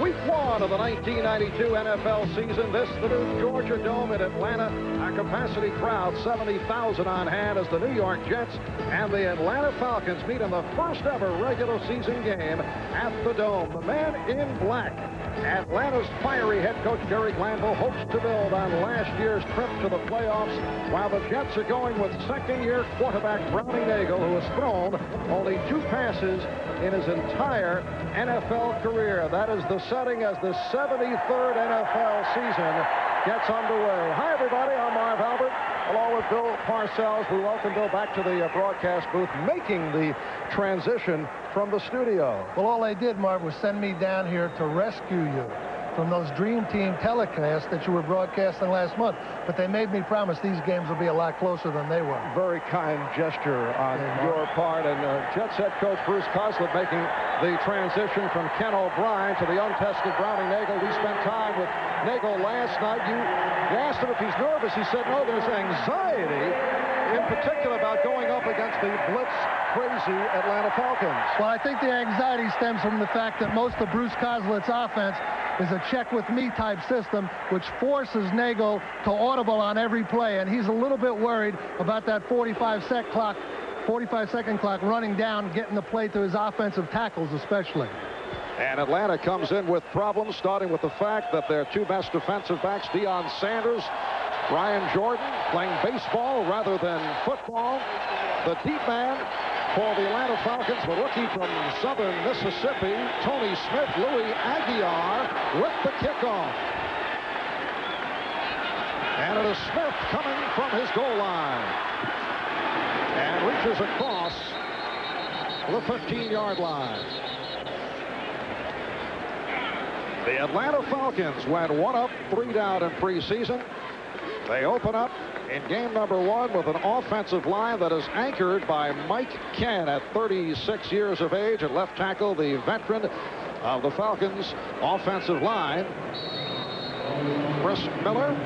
Week 1 of the 1992 NFL season. This, the new Georgia Dome in Atlanta. Our capacity crowd, 70,000 on hand as the New York Jets and the Atlanta Falcons meet in the first ever regular season game at the Dome. The man in black, Atlanta's fiery head coach Gary Glanville, hopes to build on last year's trip to the playoffs, while the Jets are going with second-year quarterback Brownie Nagel, who has thrown only 2 passes in his entire NFL career. That is the setting as the 73rd NFL season gets underway. Hi, everybody. I'm Marv Albert, along with Bill Parcells. We welcome Bill back to the broadcast booth, making the transition from the studio. Well, all they did, Marv, was send me down here to rescue you from those Dream Team telecasts that you were broadcasting last month. But they made me promise these games will be a lot closer than they were. Very kind gesture on your part. And Jets head coach Bruce Coslett making the transition from Ken O'Brien to the untested Brownie Nagel. We spent time with Nagel last night. You asked him if he's nervous. He said, no, there's anxiety, in particular about going up against the blitz-crazy Atlanta Falcons. Well, I think the anxiety stems from the fact that most of Bruce Coslett's offense is a check-with-me type system, which forces Nagel to audible on every play, and he's a little bit worried about that 45-second clock running down, getting the play to his offensive tackles especially. And Atlanta comes in with problems, starting with the fact that their 2 best defensive backs, Deion Sanders, Brian Jordan, playing baseball rather than football. The deep man for the Atlanta Falcons, the rookie from southern Mississippi, Tony Smith. Louis Aguiar with the kickoff. And it is Smith coming from his goal line and reaches across the 15-yard line. The Atlanta Falcons went 1 up, 3 down in preseason. They open up in game number 1 with an offensive line that is anchored by Mike Ken at 36 years of age at left tackle, the veteran of the Falcons offensive line. Chris Miller,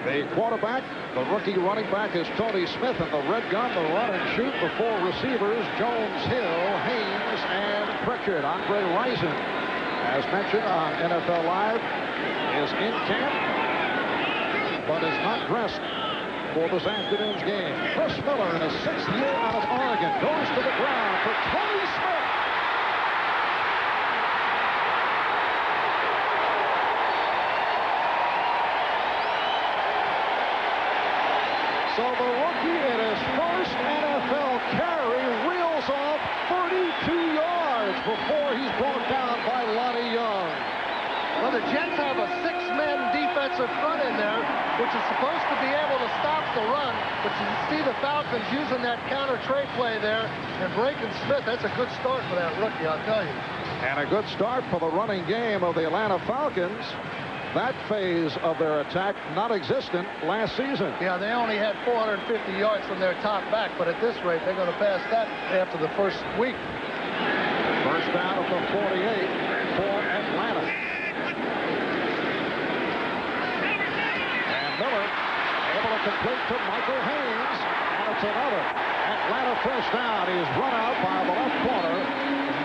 the quarterback. The rookie running back is Tony Smith, and the red gun, the run and shoot, the 4 receivers, Jones, Hill, Haynes, and Pritchard. Andre Rison, as mentioned on NFL Live, is in camp, but is not dressed for this afternoon's game. Chris Miller, in his 6th year out of Oregon, goes to the ground for Tony Smith. So the rookie in his first NFL carry reels off 32 yards before he's brought down by Lonnie Young. Well, the Jets have a 6-man defensive front in there, which is supposed to be able to stop the run. But you see the Falcons using that counter trade play there and breaking Smith. That's a good start for that rookie, I'll tell you. And a good start for the running game of the Atlanta Falcons. That phase of their attack non-existent last season. Yeah, they only had 450 yards from their top back, but at this rate, they're going to pass that after the first week. First down at the 48 for Atlanta. And Miller able to complete to Michael Haynes, and it's another Atlanta first down. He's run out by the left corner,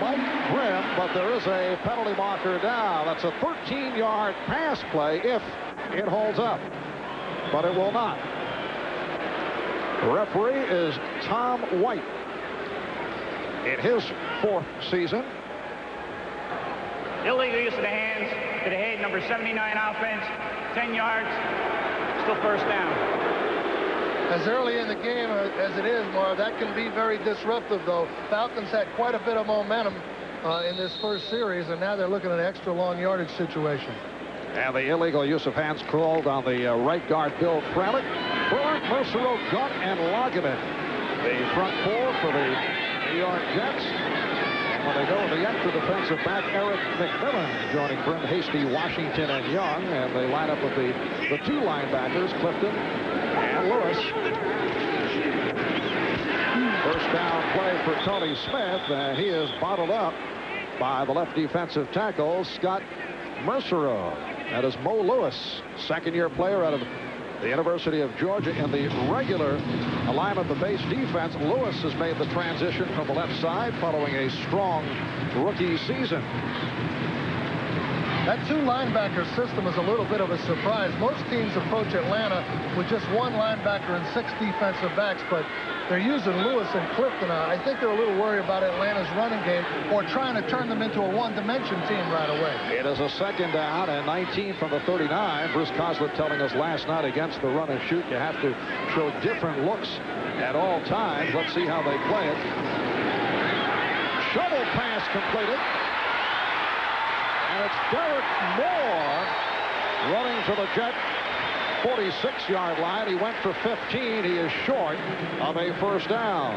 Mike Grimm, but there is a penalty marker down. That's a 13-yard pass play if it holds up, but it will not. The referee is Tom White. In his 4th season. Illegal use of the hands to the head, number 79 offense, 10 yards, still first down. As early in the game as it is, Marv, that can be very disruptive, though. Falcons had quite a bit of momentum in this first series, and now they're looking at an extra long yardage situation. And the illegal use of hands called on the right guard, Bill Kralik. Burke, Mercereau, Gunn, and Loggeman. The front 4 for the New York Jets. And when they go with the extra defensive back, Eric McMillan joining Brim, Hasty, Washington, and Young. And they line up with the 2 linebackers, Clifton and Lewis. First down play for Tony Smith, and he is bottled up by the left defensive tackle, Scott Mercereau. That is Mo Lewis, second-year player out of the University of Georgia in the regular alignment, the base defense. Lewis has made the transition from the left side following a strong rookie season. That two linebacker system is a little bit of a surprise. Most teams approach Atlanta with just one linebacker and 6 defensive backs, but they're using Lewis and Clifton. I think they're a little worried about Atlanta's running game or trying to turn them into a one-dimension team right away. It is a second down and 19 from the 39. Bruce Coslett telling us last night against the run and shoot, you have to show different looks at all times. Let's see how they play it. Shovel pass completed. And it's Derek Moore running to the Jet 46-yard line. He went for 15. He is short of a first down.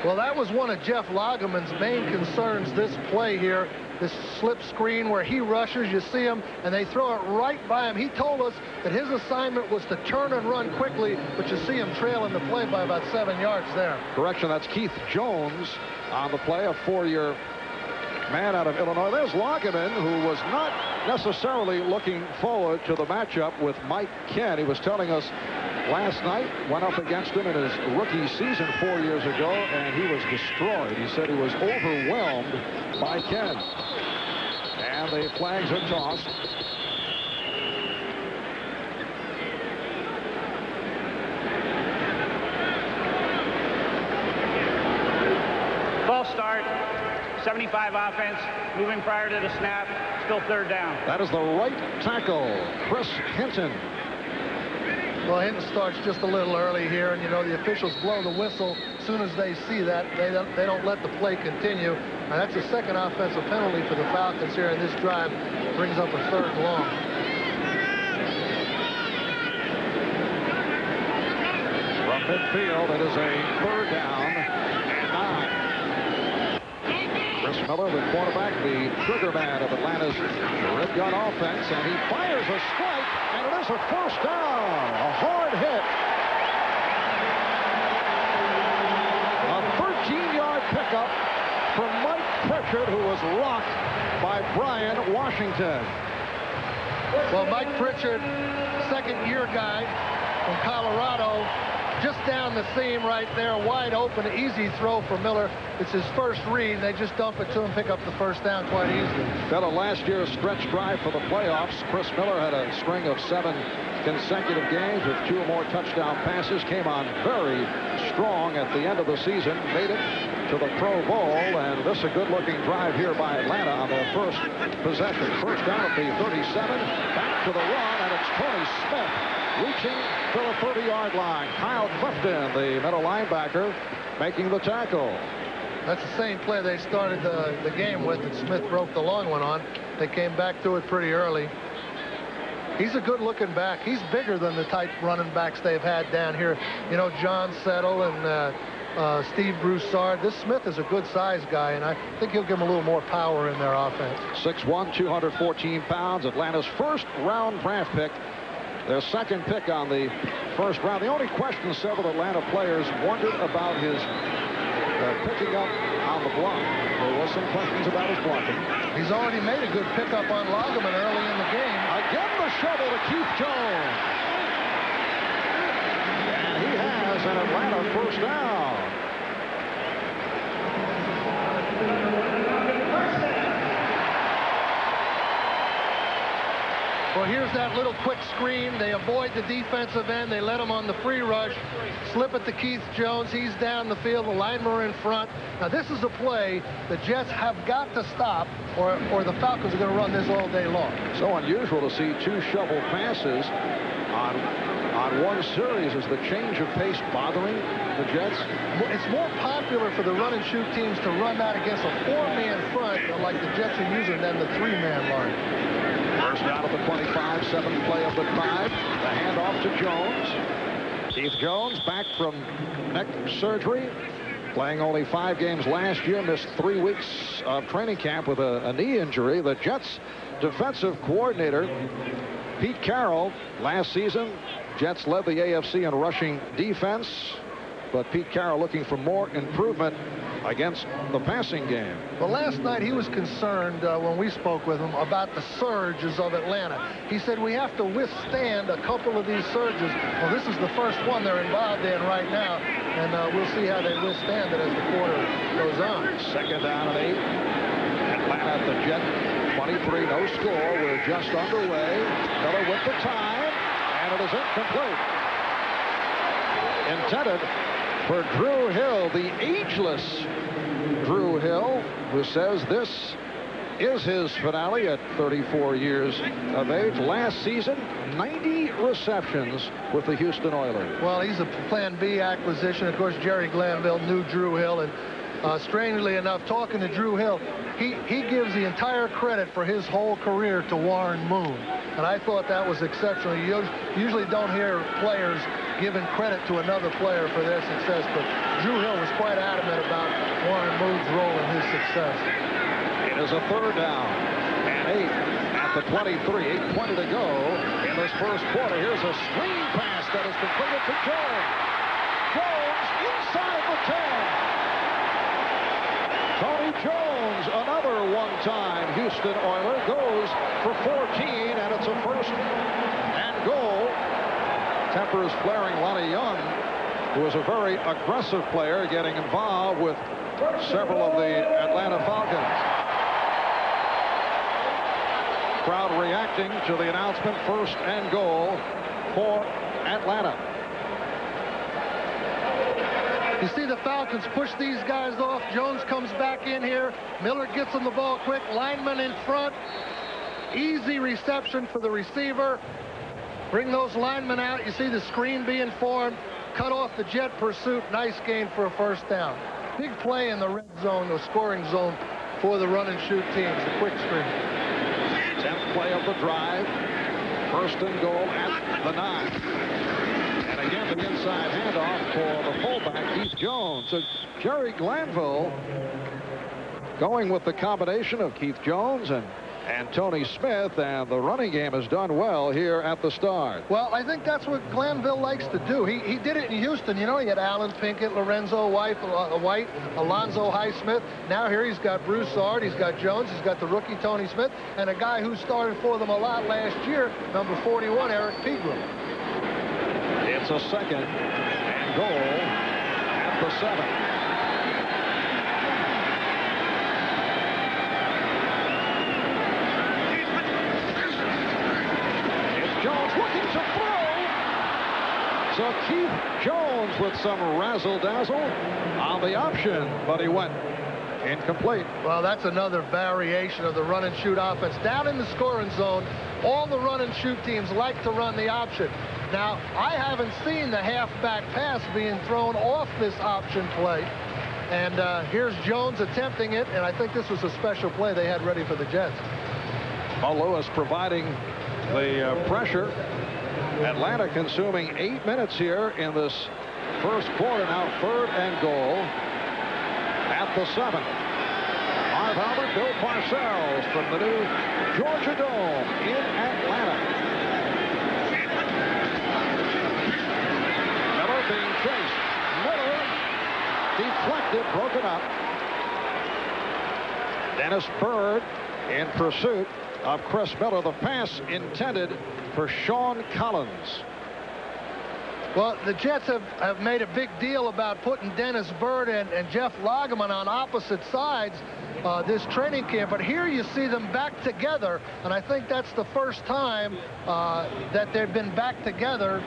Well, that was one of Jeff Lageman's main concerns this play here. This slip screen where he rushes, you see him, and they throw it right by him. He told us that his assignment was to turn and run quickly, but you see him trailing the play by about 7 yards there. Correction, that's Keith Jones on the play, a 4-year man out of Illinois. There's Lageman, who was not necessarily looking forward to the matchup with Mike Ken. He was telling us last night, went up against him in his rookie season 4 years ago, and he was destroyed. He said he was overwhelmed by Ken. And the flags are tossed. False start. 75 offense, moving prior to the snap, still third down. That is the right tackle, Chris Hinton. Well, Hinton starts just a little early here, and you know the officials blow the whistle as soon as they see that. They don't let the play continue. And that's the second offensive penalty for the Falcons here in this drive. Brings up a 3rd and long. From midfield, it is a 3rd down and 9. Chris Miller, the quarterback, the trigger man of Atlanta's red gun offense, and he fires a strike, and it is a first down. A hard hit. A 13-yard pickup from Mike Pritchard, who was rocked by Brian Washington. Well, Mike Pritchard, second-year guy from Colorado, just down the seam right there, wide open, easy throw for Miller. It's his first read. They just dump it to him, pick up the first down quite easily. Fell last year's stretch drive for the playoffs. Chris Miller had a string of 7 consecutive games with 2 or more touchdown passes. Came on very strong at the end of the season. Made it to the Pro Bowl, and this is a good-looking drive here by Atlanta on their first possession. First down at the 37. Back to the run, and it's Tony Smith reaching to the 30-yard line. Kyle Clifton, the middle linebacker, making the tackle. That's the same play they started the game with, and Smith broke the long one on. They came back to it pretty early. He's a good-looking back. He's bigger than the type running backs they've had down here. You know, John Settle and Steve Broussard. This Smith is a good-sized guy, and I think he'll give them a little more power in their offense. 6'1", 214 pounds. Atlanta's first-round draft pick. Their second pick on the first round. The only question several Atlanta players wondered about his picking up on the block. There was some questions about his blocking. He's already made a good pickup on Lageman early in the game. Again, the shovel to Keith Jones. And he has an Atlanta first down. Well, here's that little quick screen. They avoid the defensive end. They let him on the free rush. Slip it to Keith Jones. He's down the field. The linemen are in front. Now, this is a play the Jets have got to stop, or the Falcons are going to run this all day long. So unusual to see 2 shovel passes on one series. Is the change of pace bothering the Jets? It's more popular for the run and shoot teams to run that against a 4-man front like the Jets are using than the 3-man line. First down at the 25, 7th play of the drive. The handoff to Jones. Keith Jones back from neck surgery. Playing only 5 games last year. Missed 3 weeks of training camp with a knee injury. The Jets defensive coordinator, Pete Carroll, last season, Jets led the AFC in rushing defense. But Pete Carroll looking for more improvement against the passing game. Well, last night he was concerned when we spoke with him about the surges of Atlanta. He said we have to withstand a couple of these surges. Well, this is the first one they're involved in right now, and we'll see how they withstand it as the quarter goes on. Second down and 8. Atlanta at the Jet 23, no score. We're just underway. Miller with the time, and it is incomplete. Intended for Drew Hill, the ageless Drew Hill, who says this is his finale at 34 years of age. Last season, 90 receptions with the Houston Oilers. Well, he's a Plan B acquisition. Of course, Jerry Glanville knew Drew Hill, and strangely enough, talking to Drew Hill, he gives the entire credit for his whole career to Warren Moon. And I thought that was exceptional. You usually don't hear players giving credit to another player for their success, but Drew Hill was quite adamant about Warren Moon's role in his success. It is a third down and 8 at the 23. 8:20 to go in this first quarter. Here's a screen pass that is completed to Jones. Jones inside the 10. Tony Jones, another one-time Houston Oiler, goes for 14, and it's a first and goal. Tempers flaring. Lonnie Young, who was a very aggressive player, getting involved with several of the Atlanta Falcons. Crowd reacting to the announcement, first and goal for Atlanta. You see the Falcons push these guys off. Jones comes back in here. Miller gets him the ball quick. Lineman in front. Easy reception for the receiver. Bring those linemen out. You see the screen being formed. Cut off the jet pursuit. Nice gain for a first down. Big play in the red zone, the scoring zone for the run and shoot teams. The quick screen. 10th play of the drive. First and goal at the 9. And again, the inside handoff for the fullback, Keith Jones. So Jerry Glanville going with the combination of Keith Jones and Tony Smith, and the running game has done well here at the start. Well, I think that's what Glanville likes to do. He did it in Houston. You know, he had Alan Pinkett, Lorenzo White, Alonzo Highsmith. Now here he's got Broussard, he's got Jones, he's got the rookie Tony Smith, and a guy who started for them a lot last year, number 41, Eric Pegram. It's a second and goal at the 7. Looking to throw. So Keith Jones with some razzle-dazzle on the option, but he went incomplete. Well, that's another variation of the run and shoot offense. Down in the scoring zone, all the run and shoot teams like to run the option. Now, I haven't seen the halfback pass being thrown off this option play. And here's Jones attempting it, and I think this was a special play they had ready for the Jets. Paul Lewis providing the pressure. Atlanta consuming 8 minutes here in this first quarter. Now third and goal at the 7. Marv Albert, Bill Parcells from the new Georgia Dome in Atlanta. Miller being chased. Miller deflected, broken up. Dennis Byrd in pursuit of Chris Miller. The pass intended for Sean Collins. Well, the Jets have made a big deal about putting Dennis Byrd and Jeff Lageman on opposite sides this training camp, but here you see them back together, and I think that's the first time that they've been back together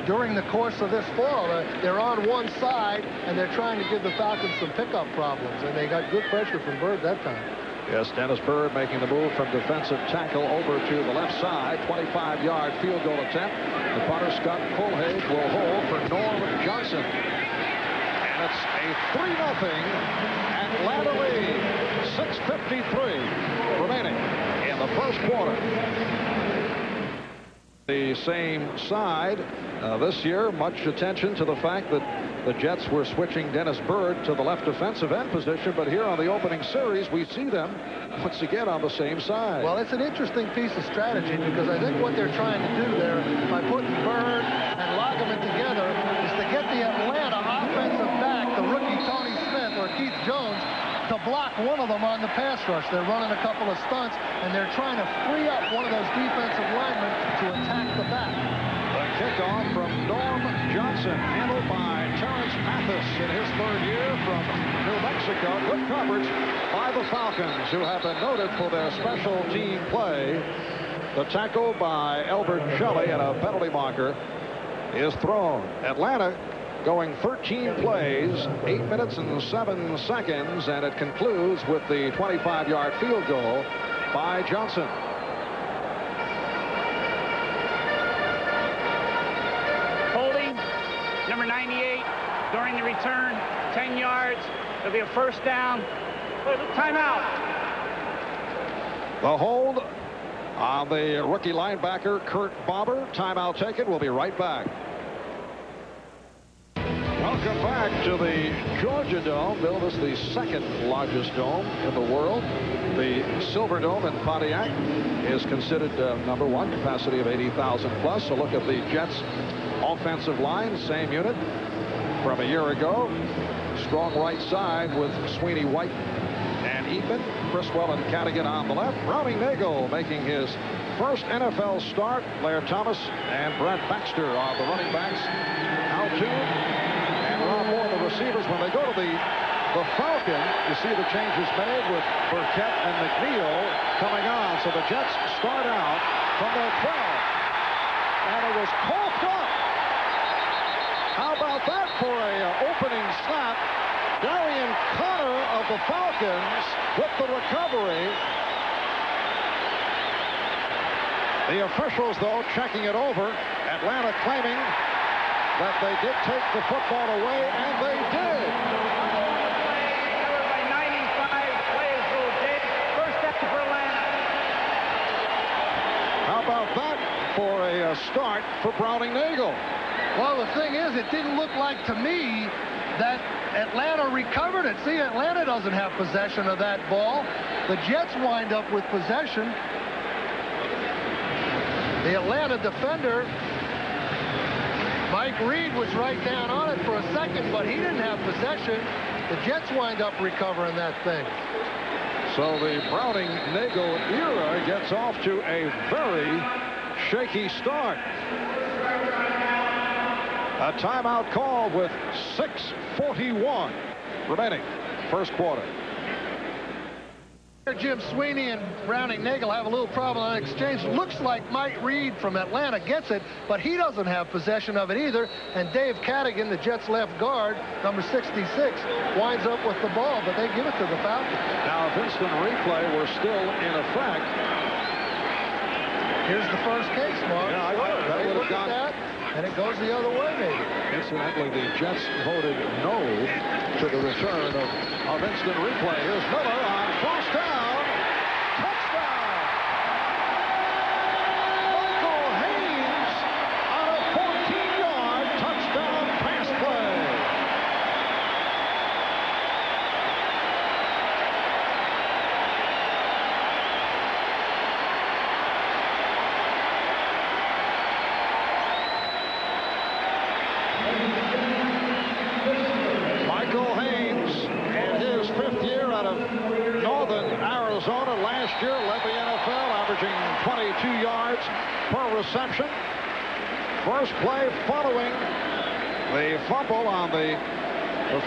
during the course of this fall. They're on one side, and they're trying to give the Falcons some pickup problems, and they got good pressure from Byrd that time. Yes, Dennis Byrd making the move from defensive tackle over to the left side. 25-yard field goal attempt. The punter, Scott Colhage, will hold for Norm Johnson. And it's a 3-0 Atlanta lead. 6:53 remaining in the first quarter. The same side this year. Much attention to the fact that the Jets were switching Dennis Byrd to the left defensive end position, but here on the opening series, we see them once again on the same side. Well, it's an interesting piece of strategy, because I think what they're trying to do there by putting Byrd and Lageman together is to get the Atlanta offensive back, the rookie Tony Smith or Keith Jones, to block one of them on the pass rush. They're running a couple of stunts, and they're trying to free up one of those defensive linemen to attack the back. The kickoff from Norm Johnson, handled by Terrence Mathis in his third year from New Mexico. Good coverage by the the Falcons, who have been noted for their special team play. The tackle by Elbert Shelley and a penalty marker is thrown. Atlanta going 13 plays, 8 minutes and 7 seconds, and it concludes with the 25-yard field goal by Johnson. Holding, number 98, during the return, 10 yards. It'll be a first down. Timeout. The hold on the rookie linebacker, Kurt Bauber. Timeout taken. We'll be right back. Welcome back to the Georgia Dome, billed as the second largest dome in the world. The Silver Dome in Pontiac is considered number one, capacity of 80,000 plus. So look at the Jets offensive line, same unit from a year ago. Strong right side with Sweeney White and Eatman, Criswell and Cadigan on the left. Browning Nagel making his first NFL start. Blair Thomas and Brent Baxter are the running backs. Al Toon and Ron Moore, the receivers. When they go to the Falcon, you see the changes made with Burkett and McNeil coming on. So the Jets start out from their 12. And it was coughed up. How about that for a opening snap? Darian Connor of the Falcons with the recovery. The officials, though, checking it over. Atlanta claiming that they did take the football away, and they did. By 95 plays rule, Dave. First down for Atlanta. How about that for a start for Browning Nagel? Well, the thing is, it didn't look like to me that Atlanta recovered it. See, Atlanta doesn't have possession of that ball. The Jets wind up with possession. The Atlanta defender, Mike Reed, was right down on it for a second, but he didn't have possession. The Jets wind up recovering that thing. So the Browning-Nagel era gets off to a very shaky start. A timeout called with 6:41 remaining first quarter. Jim Sweeney and Browning Nagel have a little problem on exchange. Looks like Mike Reed from Atlanta gets it, but he doesn't have possession of it either. And Dave Cadigan, the Jets left guard, number 66, winds up with the ball, but they give it to the Falcons. Now, if instant replay were still in effect. Here's the first case, Mark. Yeah, that would have gone. That, and it goes the other way, maybe. Incidentally, the Jets voted no to the return of instant replay. Here's Miller on first down. Touchdown! Michael Haynes on a 14-yard touchdown pass play. Michael Haynes, in his 5th year out of Northern Arizona, last year led the NFL, averaging 22 yards per reception. First play following the fumble on the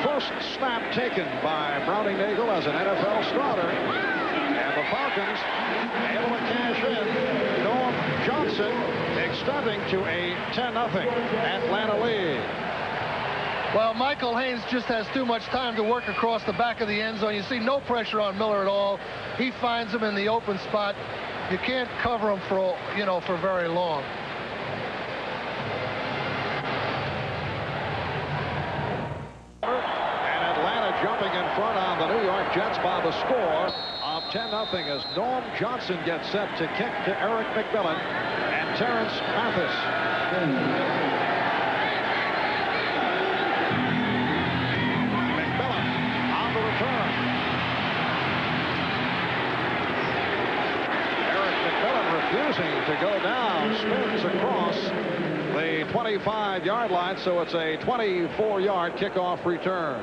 first snap taken by Browning Nagel as an NFL starter. And the Falcons able to cash in. Norm Johnson extending to a 10-0 Atlanta lead. Well, Michael Haynes just has too much time to work across the back of the end zone. You see no pressure on Miller at all. He finds him in the open spot. You can't cover him for, for very long. And Atlanta jumping in front on the New York Jets by the score of 10-0 as Norm Johnson gets set to kick to Eric McMillan and Terrence Mathis. Refusing to go down, spins across the 25-yard line, so it's a 24-yard kickoff return.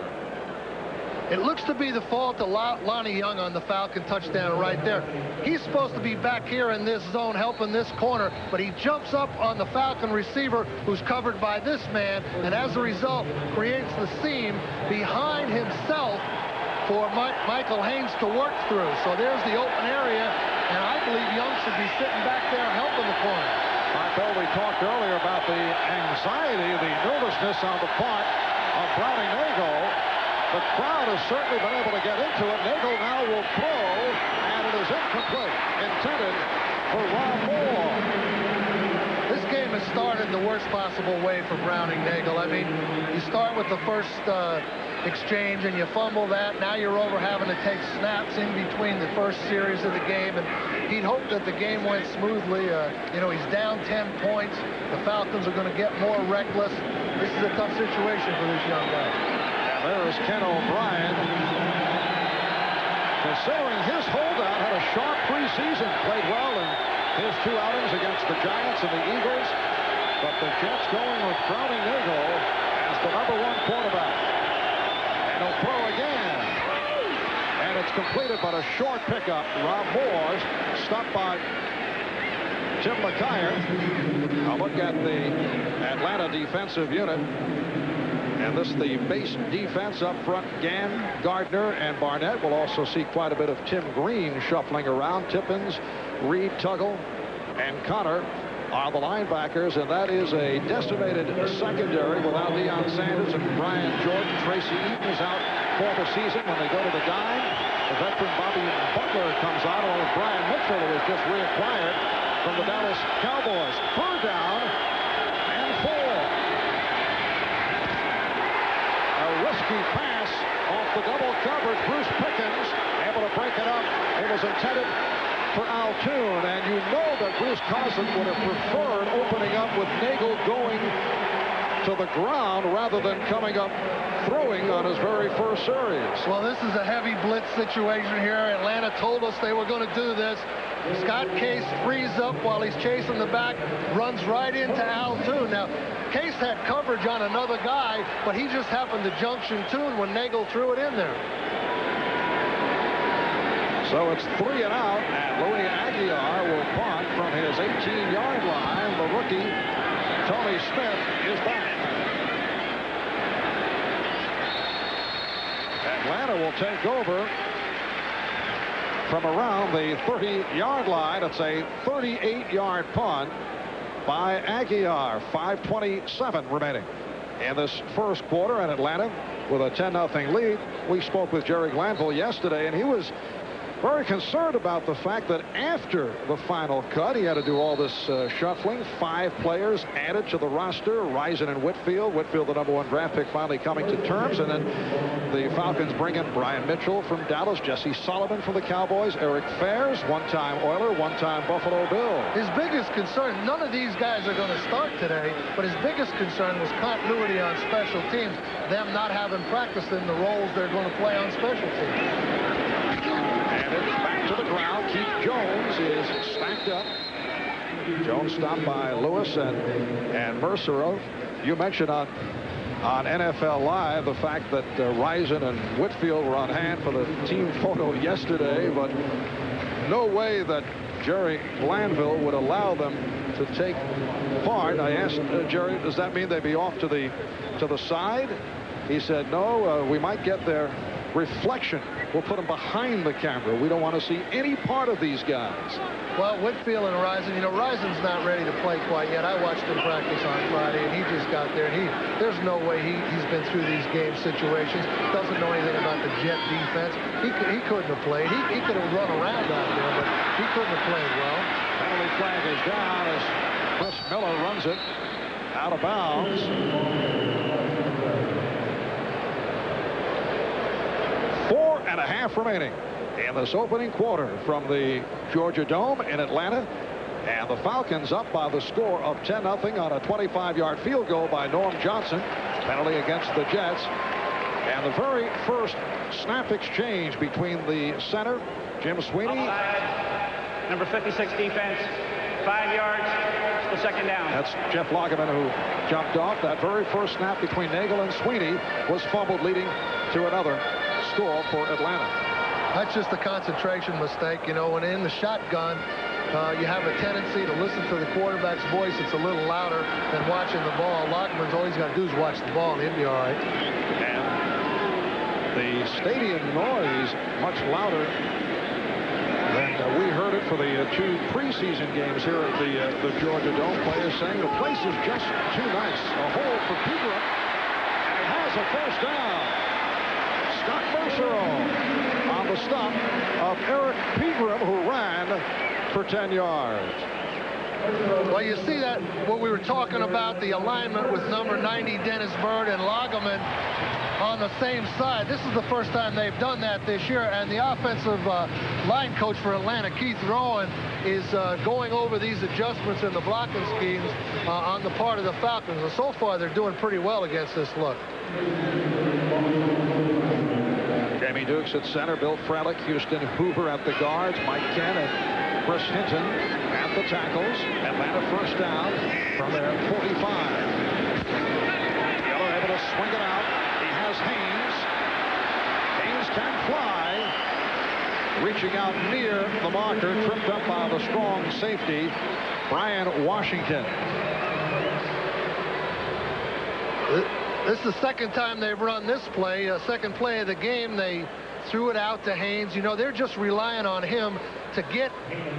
It looks to be the fault of Lonnie Young on the Falcon touchdown right there. He's supposed to be back here in this zone helping this corner, but he jumps up on the Falcon receiver who's covered by this man, and as a result creates the seam behind himself for Michael Haynes to work through. So there's the open area, and I believe Young should be sitting back there helping the corner. Bill, we talked earlier about the anxiety, the nervousness on the part of Browning Nagel. The crowd has certainly been able to get into it. Nagel now will throw, and it is incomplete. Intended for Rob Moore. This game has started the worst possible way for Browning Nagel. I mean, you start with the first exchange and you fumble that. Now you're over having to take snaps in between the first series of the game, and he'd hoped that the game went smoothly. You know, he's down 10 points. The Falcons are going to get more reckless. This is a tough situation for this young guy. And there's Ken O'Brien. Considering his holdout had a sharp preseason, played well in his 2 outings against the Giants and the Eagles, but the Jets going with Browning Nagel as the #1 quarterback. And he'll throw again. And it's completed, but a short pickup. Rob Moore stopped by Tim McKyer. I'll look at the Atlanta defensive unit. And this is the base defense up front. Gann, Gardner, and Barnett. Will also see quite a bit of Tim Green shuffling around. Tippins, Reed, Tuggle, and Connor are the linebackers, and that is a decimated secondary without Deion Sanders and Brian Jordan. Tracy Eaton is out for the season. When they go to the dime, the veteran Bobby Butler comes out, along with Brian Mitchell, who was just reacquired from the Dallas Cowboys. 3rd down and 4. A risky pass off the double coverage. Bruce Pickens able to break it up. It was intended for Altoon, and you know that Bruce Cousins would have preferred opening up with Nagel going to the ground rather than coming up throwing on his very first series. Well, this is a heavy blitz situation here. Atlanta told us they were going to do this. Scott Case frees up while he's chasing the back, runs right into Altoon. Now, Case had coverage on another guy, but he just happened to junction Toon when Nagel threw it in there. So it's 3 and out, and Louis Aguilar will punt from his 18-yard line. The rookie, Tony Smith, is back. Atlanta will take over from around the 30-yard line. It's a 38-yard punt by Aguilar. 5:27 remaining in this first quarter, and Atlanta with a 10-0 lead. We spoke with Jerry Glanville yesterday, and he was very concerned about the fact that after the final cut, he had to do all this shuffling. 5 players added to the roster. Risen and Whitfield. Whitfield, the #1 draft pick, finally coming to terms. And then the Falcons bring in Brian Mitchell from Dallas, Jesse Sullivan from the Cowboys, Eric Fairs, one-time Oiler, one-time Buffalo Bill. His biggest concern, none of these guys are going to start today, but his biggest concern was continuity on special teams, them not having practiced in the roles they're going to play on special teams. And it's back to the ground. Keith Jones is stacked up. Jones stopped by Lewis and Mercer. You mentioned on NFL Live the fact that Risen and Whitfield were on hand for the team photo yesterday, but no way that Jerry Glanville would allow them to take part. I asked Jerry, does that mean they'd be off to the side? He said, no, we might get their reflection. We'll put them behind the camera. We don't want to see any part of these guys. Well, Whitfield and Risen, you know, Risen's not ready to play quite yet. I watched him practice on Friday, and he just got there. And there's no way he's been through these game situations. Doesn't know anything about the Jet defense. He couldn't have played. He could have run around out there, but he couldn't have played well. Penalty flag is down as Chris Miller runs it out of bounds. 4.5 remaining in this opening quarter from the Georgia Dome in Atlanta. And the Falcons up by the score of 10-0 on a 25-yard field goal by Norm Johnson. Penalty against the Jets. And the very first snap exchange between the center, Jim Sweeney. Offside. Number 56 defense. 5 yards. The second down. That's Jeff Lageman who jumped off. That very first snap between Nagel and Sweeney was fumbled, leading to another score for Atlanta. That's just a concentration mistake. You know, when in the shotgun, you have a tendency to listen to the quarterback's voice. It's a little louder than watching the ball. Lageman's all he's got to do is watch the ball, and he'll be all right. And the stadium noise much louder than we heard it for the 2 preseason games here at the Georgia Dome. Players saying the place is just too nice. A hole for Pegram, and he has a first down. Scott Mercer on the stop of Eric Pegram, who ran for 10 yards. Well, you see that what we were talking about, the alignment with number 90 Dennis Byrd and Lagerman on the same side. This is the first time they've done that this year, and the offensive line coach for Atlanta, Keith Rowan, is going over these adjustments in the blocking schemes on the part of the Falcons. And so far, they're doing pretty well against this look. Jamie Dukes at center, Bill Frelick, Houston Hoover at the guards, Mike Ken and Chris Hinton at the tackles. Atlanta first down from their 45. Miller able to swing it out. He has Haynes. Haynes can fly. Reaching out near the marker, tripped up by the strong safety, Brian Washington. This is the second time they've run this play. Second play of the game, they threw it out to Haynes. You know, they're just relying on him to get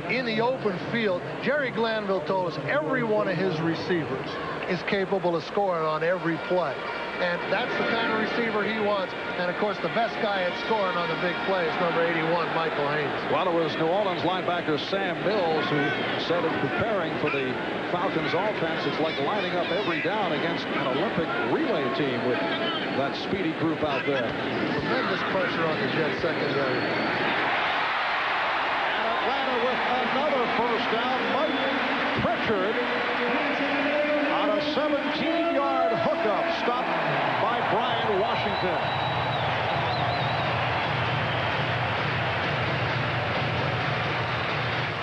in the open field. Jerry Glanville told us every one of his receivers is capable of scoring on every play. And that's the kind of receiver he wants. And, of course, the best guy at scoring on the big play is number 81, Michael Haynes. Well, it was New Orleans linebacker Sam Mills who said in preparing for the Falcons offense, it's like lining up every down against an Olympic relay team with that speedy group out there. Tremendous pressure on the Jets secondary. And Atlanta with another first down. Mike Pritchard on a 17-yard hookup stopped by Brian Washington.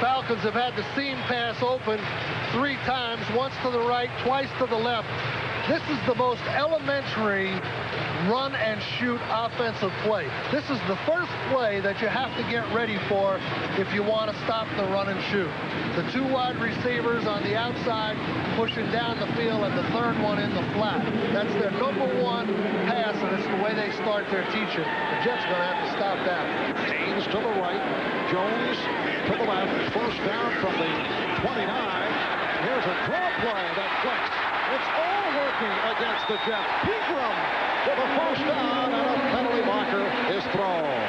Falcons have had the seam pass open 3 times, once to the right, twice to the left. This is the most elementary run and shoot offensive play. This is the first play that you have to get ready for if you want to stop the run and shoot. The 2 wide receivers on the outside pushing down the field, and the 3rd one in the flat. That's their number 1 pass, and it's the way they start their teaching. The Jets are going to have to stop that. Haynes to the right, Jones to the left. First down from the 29. And here's a draw play that clicks. It's all working against the Jets. Pegram with a first down, and a penalty marker is thrown.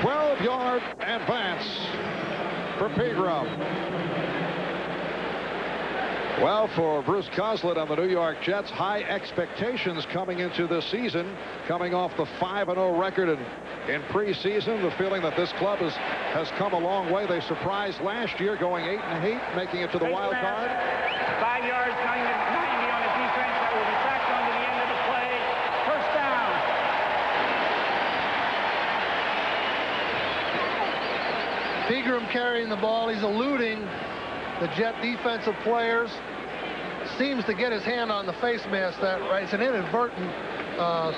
12-yard advance for Pegram. Well, for Bruce Coslett and the New York Jets, high expectations coming into this season, coming off the 5-0 record in preseason. The feeling that this club has come a long way. They surprised last year, going 8-8, making it to the wild card. 5 yards, 90 on the defense. That will be back on to the end of the play. First down. Pegram carrying the ball. He's eluding the Jet defensive players. Seems to get his hand on the face mask. It's an inadvertent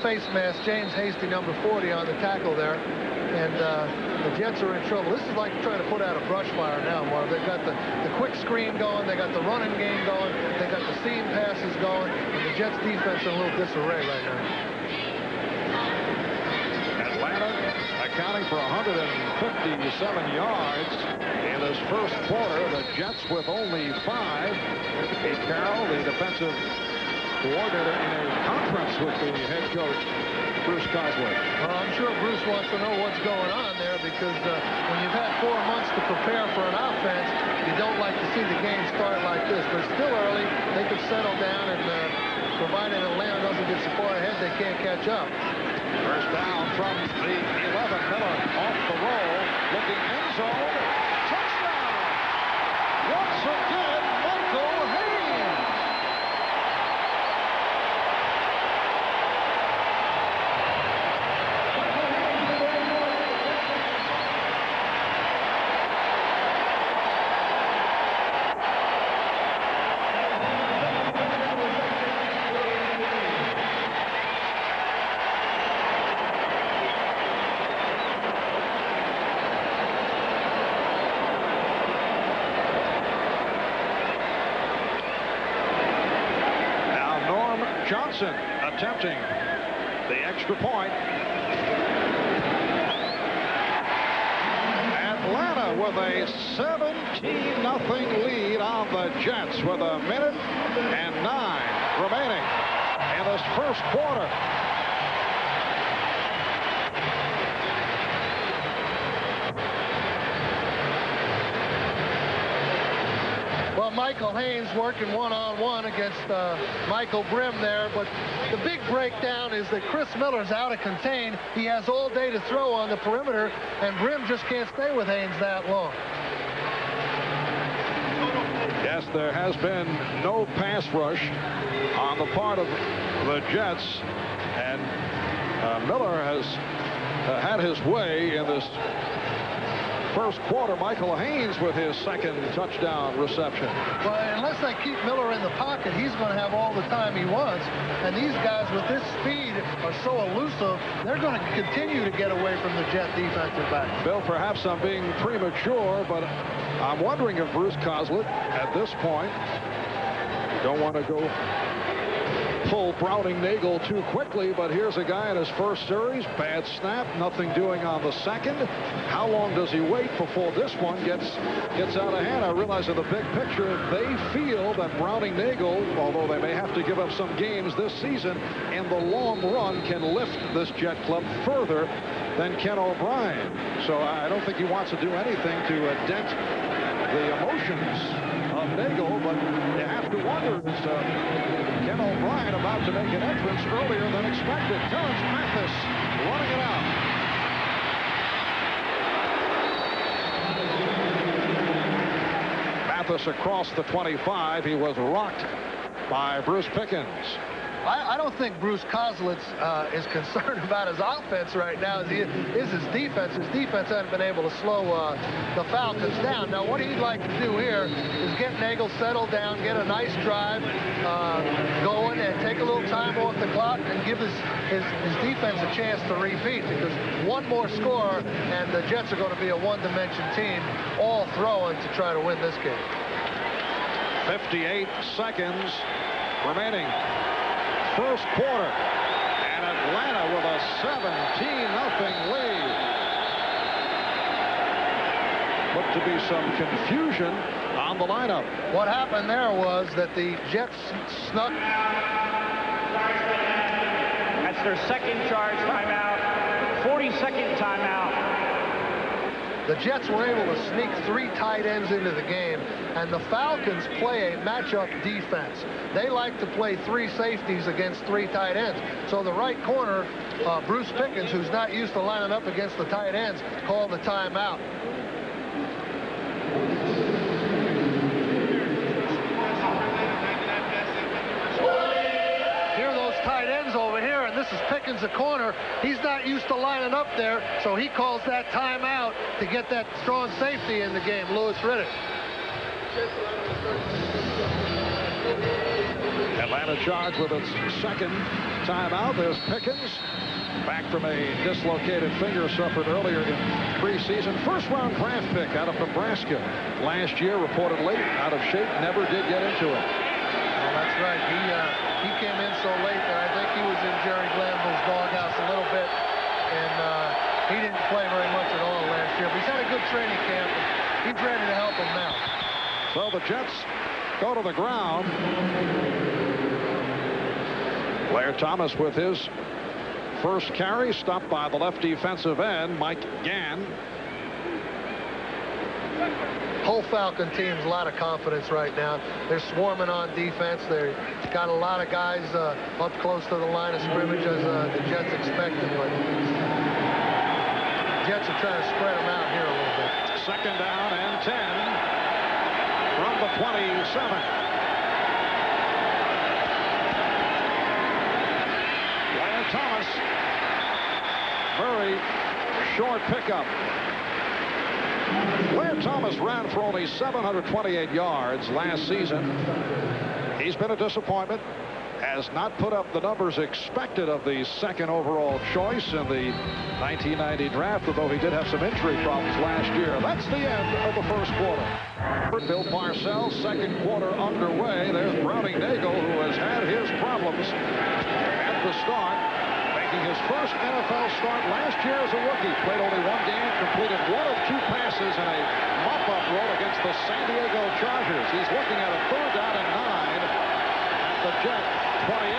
face mask. James Hasty, number 40, on the tackle there. And the Jets are in trouble. This is like trying to put out a brush fire now, Marv. They've got the quick screen going. They got the running game going. They got the seam passes going. And the Jets defense in a little disarray right now. Atlanta accounting for 157 yards in this first quarter. The Jets with only 5. Pete Carroll, the defensive coordinator, in a conference with the head coach, Bruce Coslett. Well, I'm sure Bruce wants to know what's going on there, because when you've had 4 months to prepare for an offense, you don't like to see the game start like this. But it's still early. They could settle down, and provided Atlanta doesn't get so far ahead, they can't catch up. First down from the 11. Miller off the roll, looking end zone. Touchdown! Once again, Michael Haynes. Johnson attempting the extra point. Atlanta with a 17-0 lead on the Jets with 1:09 remaining in this first quarter. Well, Michael Haynes working one-on-one against Michael Brim there, but the big breakdown is that Chris Miller's out of contain. He has all day to throw on the perimeter, and Brim just can't stay with Haynes that long. Yes, there has been no pass rush on the part of the Jets, and Miller has had his way in this first quarter. Michael Haynes with his second touchdown reception. Well, unless they keep Miller in the pocket, he's going to have all the time he wants. And these guys with this speed are so elusive, they're going to continue to get away from the Jet defensive back. Bill, perhaps I'm being premature, but I'm wondering if Bruce Coslett at this point, don't want to go pull Browning Nagel too quickly, but here's a guy in his first series, bad snap, nothing doing on the second. How long does he wait before this one gets out of hand? I realize in the big picture they feel that Browning Nagel, although they may have to give up some games this season, in the long run can lift this Jet club further than Ken O'Brien. So I don't think he wants to do anything to dent the emotions of Nagel, but you have to wonder, is Ken O'Brien about to make an entrance earlier than expected? Terrence Mathis running it out. Mathis across the 25. He was rocked by Bruce Pickens. I don't think Bruce Coslett is concerned about his offense right now as he is his defense. His defense hasn't been able to slow the Falcons down. Now, what he'd like to do here is get Nagel settled down, get a nice drive going, and take a little time off the clock and give his defense a chance to repeat, because one more score and the Jets are going to be a one-dimension team, all throwing to try to win this game. 58 seconds remaining. First quarter, and Atlanta with a 17-0 lead. Looked to be some confusion on the lineup. What happened there was that the Jets snuck. That's their second charge timeout, 42nd timeout. The Jets were able to sneak 3 tight ends into the game, and the Falcons play a matchup defense. They like to play 3 safeties against 3 tight ends. So the right corner, Bruce Pickens, who's not used to lining up against the tight ends, called the timeout. Tight ends over here, and this is Pickens, a corner. He's not used to lining up there, so he calls that timeout to get that strong safety in the game, Louis Riddick. Atlanta charged with its second timeout. There's Pickens, back from a dislocated finger suffered earlier in preseason. First-round draft pick out of Nebraska last year, reported late, out of shape, never did get into it. Well, that's right. He came in so late that I think he was in Jerry Glanville's doghouse a little bit, and he didn't play very much at all last year. But he's had a good training camp, and he's ready to help them now. So the Jets go to the ground. Blair Thomas with his first carry, stopped by the left defensive end, Mike Gann. Whole Falcon team's a lot of confidence right now. They're swarming on defense. They've got a lot of guys up close to the line of scrimmage as the Jets expected, but Jets are trying to spread them out here a little bit. Second down and 10 from the 27. Blair Thomas, very short pickup. Blair Thomas ran for only 728 yards last season. He's been a disappointment, has not put up the numbers expected of the second overall choice in the 1990 draft, although he did have some injury problems last year. That's the end of the first quarter. Bill Parcells, second quarter underway. There's Browning Nagel, who has had his problems at the start. making his first NFL start last year as a rookie. Played only one game, completed 1 of 2 passes in a mop-up role against the San Diego Chargers. He's looking at a 3rd down and 9 at the Jet 28.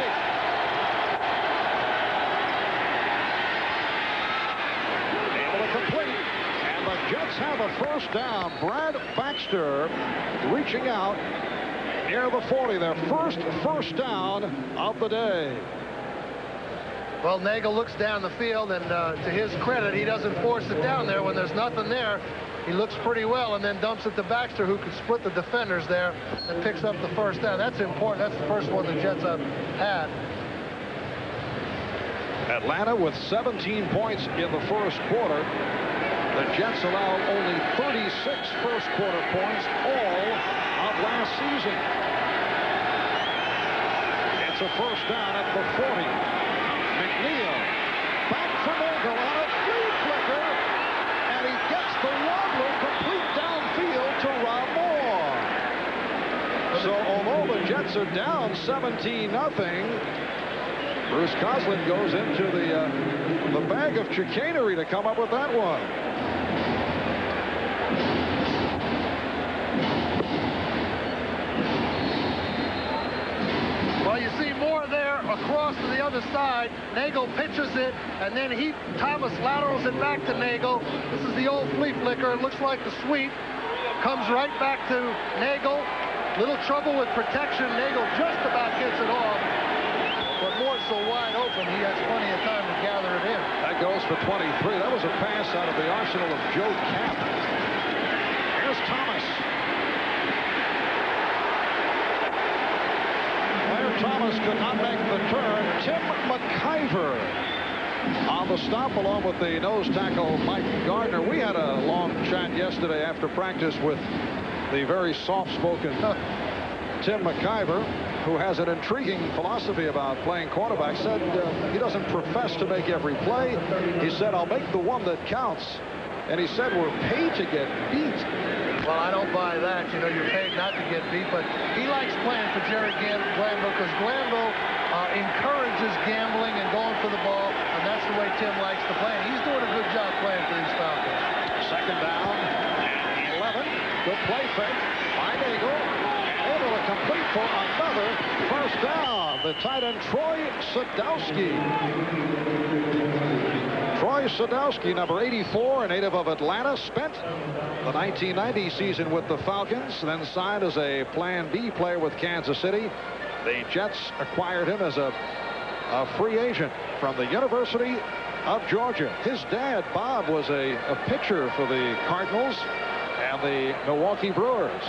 Able to complete, and the Jets have a 1st down. Brad Baxter reaching out near the 40, their first down of the day. Well, Nagel looks down the field, and to his credit, he doesn't force it down there when there's nothing there. He looks pretty well and then dumps it to Baxter, who can split the defenders there and picks up the 1st down. That's important. That's the first one the Jets have had. Atlanta with 17 points in the 1st quarter. The Jets allowed only 36 first quarter points all of last season. It's a 1st down at the 40. McNeil back for Nagel on a flea flicker, and he gets the wobbler complete downfield to Rob Moore. So although the Jets are down 17-0, Bruce Coslin goes into the bag of chicanery to come up with that one. Well, you see Moore there across to the other side. Nagel pitches it, and then Thomas laterals it back to Nagel. This is the old flea flicker. It looks like the sweep. Comes right back to Nagel. Little trouble with protection. Nagel just about gets it off. But Moore's so wide open, he has plenty of time to gather it in. That goes for 23. That was a pass out of the arsenal of Joe Kapp. Here's Thomas. Thomas could not make the turn. Tim McIver on the stop along with the nose tackle Mike Gardner. We had a long chat yesterday after practice with the very soft-spoken Tim McIver, who has an intriguing philosophy about playing quarterback. Said he doesn't profess to make every play. He said, I'll make the one that counts. And he said, we're paid to get beat. Well, I don't buy that. You know, you're paid not to get beat, but he likes playing for Jerry Glanville because Glanville encourages gambling and going for the ball, and that's the way Tim likes to play. And he's doing a good job playing for these Falcons. 2nd down and 11. Good play fake by Nagel. Able to complete for another 1st down. The tight end Troy Sadowski. Troy Sadowski, number 84, a native of Atlanta, spent the 1990 season with the Falcons, then signed as a Plan B player with Kansas City. The Jets acquired him as a free agent from the University of Georgia. His dad, Bob, was a pitcher for the Cardinals and the Milwaukee Brewers.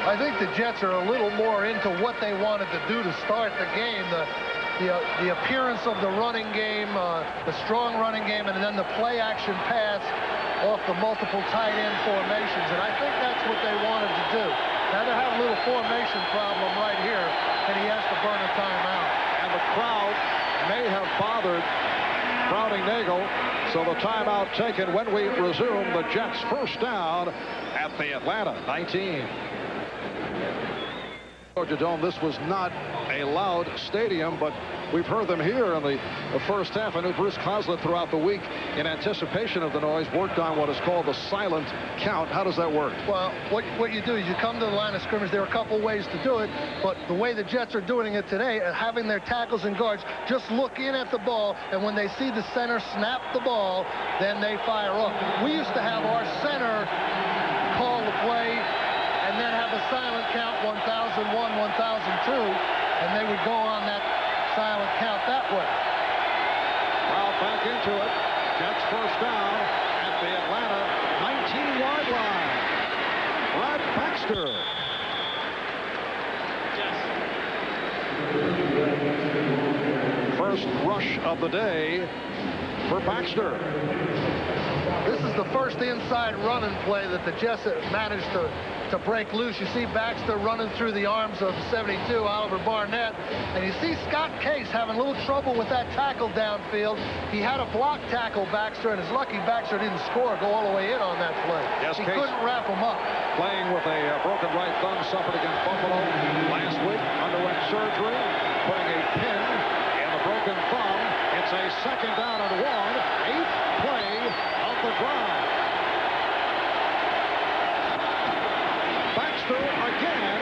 I think the Jets are a little more into what they wanted to do to start the game. The appearance of the running game, the strong running game, and then the play-action pass off the multiple tight end formations. And I think that's what they wanted to do. Now they have a little formation problem right here, and he has to burn a timeout. And the crowd may have bothered Browning Nagel, so the timeout taken when we resume. The Jets 1st down at the Atlanta 19. Georgia Dome, this was not a loud stadium, but we've heard them here in the 1st half. I knew Bruce Coslin throughout the week, in anticipation of the noise, worked on what is called the silent count. How does that work? Well, what you do is you come to the line of scrimmage. There are a couple ways to do it, but the way the Jets are doing it today, having their tackles and guards just look in at the ball, and when they see the center snap the ball, then they fire up. We used to have our center call the play and then have a silent count, 1001, 1002, and they would go on that silent count that way. Well, back into it. Jets 1st down at the Atlanta 19-yard line. Brad Baxter. First rush of the day for Baxter. This is the first inside running play that the Jets managed to break loose. You see Baxter running through the arms of 72, Oliver Barnett, and you see Scott Case having a little trouble with that tackle downfield. He had a block tackle, Baxter, and it's lucky Baxter didn't score, go all the way in on that play. Yes, he Case couldn't wrap him up. Playing with a broken right thumb, suffered against Buffalo last week, underwent surgery, putting a pin in the broken thumb in It's a 2nd down and 1. 8th play of the drive. Baxter again.